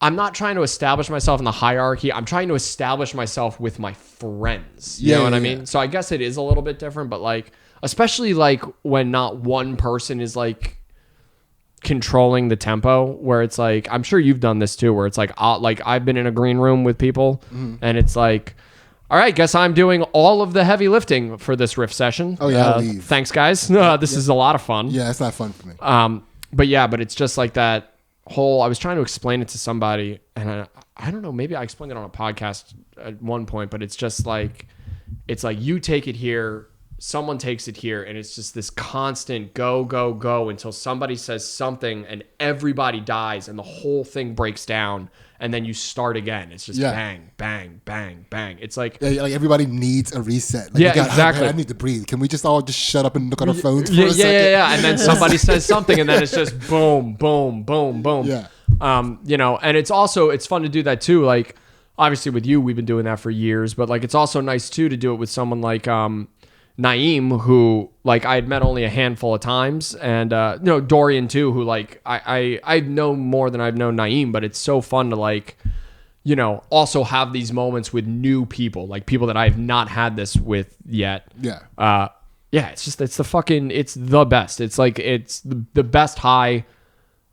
I'm not trying to establish myself in the hierarchy. I'm trying to establish myself with my friends. You know what I mean? So I guess it is a little bit different, but like, especially like when not one person is like controlling the tempo, where it's like, I'm sure you've done this too, where it's like I've been in a green room with people and it's like, all right, guess I'm doing all of the heavy lifting for this riff session. Oh yeah, I'll leave. Thanks guys. This is a lot of fun. Yeah, it's not fun for me. But it's just like that. whole, I was trying to explain it to somebody, and I don't know, maybe I explained it on a podcast at one point, but it's just like, it's like you take it here, someone takes it here, and it's just this constant go, go, go until somebody says something and everybody dies and the whole thing breaks down, and then you start again. It's just bang, bang, bang, bang. It's like, like everybody needs a reset. Like, exactly. I need to breathe. Can we just all just shut up and look at our phones for a second? Yeah. And then somebody says something, and then it's just boom, boom, boom, boom. Yeah. And it's fun to do that too. Like, obviously with you, we've been doing that for years, but like, it's also nice too to do it with someone like, Naeem, who like I had met only a handful of times, and Dorian too, who like I know more than I've known Naeem, but it's so fun to like, also have these moments with new people, like people that I've not had this with yet. Yeah. It's the best. It's like, it's the best high,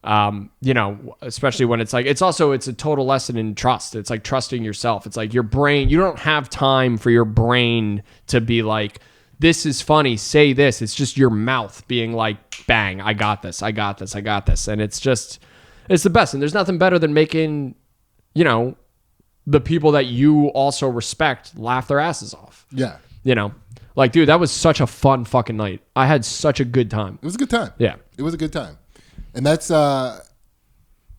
especially when it's like, it's a total lesson in trust. It's like trusting yourself. It's like your brain, you don't have time for your brain to be like, this is funny, say this. It's just your mouth being like, bang, I got this, I got this, I got this. And it's the best. And there's nothing better than making, the people that you also respect laugh their asses off. Yeah. Like, dude, that was such a fun fucking night. I had such a good time. It was a good time. Yeah. It was a good time. And that's, and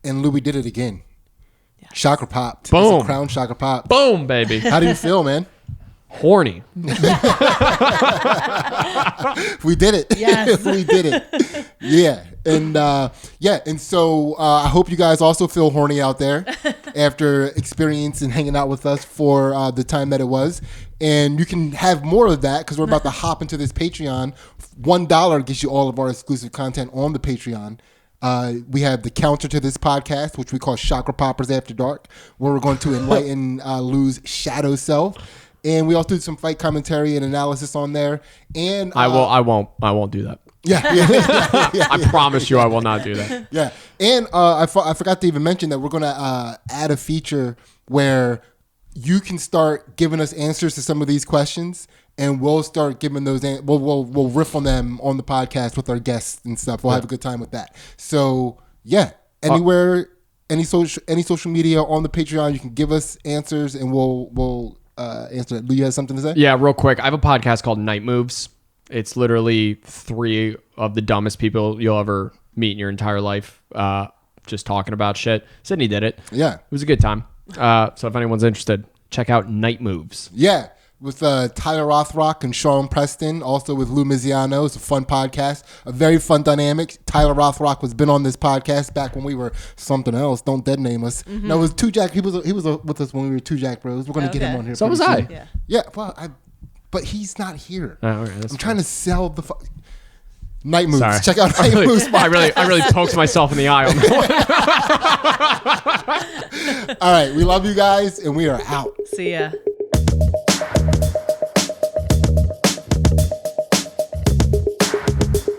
Louis did it again. Yeah. Chakra popped. Boom. Crown chakra pop. Boom, baby. How do you feel, man? Horny. We did it. Yes. We did it. Yeah. And so I hope you guys also feel horny out there after experiencing hanging out with us for the time that it was. And you can have more of that because we're about to hop into this Patreon. $1 gets you all of our exclusive content on the Patreon. We have the counter to this podcast, which we call Chakra Poppers After Dark, where we're going to enlighten Lou's shadow self. And we also do some fight commentary and analysis on there. And I won't do that. Yeah. I promise you I will not do that. Yeah. And I forgot to even mention that we're going to add a feature where you can start giving us answers to some of these questions, and we'll start giving those. We'll riff on them on the podcast with our guests and stuff. We'll have a good time with that. So yeah, anywhere, any social media on the Patreon, you can give us answers, and we'll answer it. Lou, you have something to say? Yeah, real quick. I have a podcast called Night Moves. It's literally 3 of the dumbest people you'll ever meet in your entire life, just talking about shit. Sidney did it. Yeah. It was a good time. So if anyone's interested, check out Night Moves. Yeah. With Tyler Rothrock and Sean Preston, also with Lou Misiano. It's a fun podcast, a very fun dynamic. Tyler Rothrock has been on this podcast back when we were something else. Don't dead name us. Mm-hmm. No, it was Two Jack. He was with us when we were Two Jack Bros. We're going to get him on here. So was I. Yeah. Yeah. Well, but he's not here. Oh, okay, I'm trying to sell the Night Moves. Sorry. Check out Night Moves. I really poked myself in the eye on that one. All right. We love you guys, and we are out. See ya.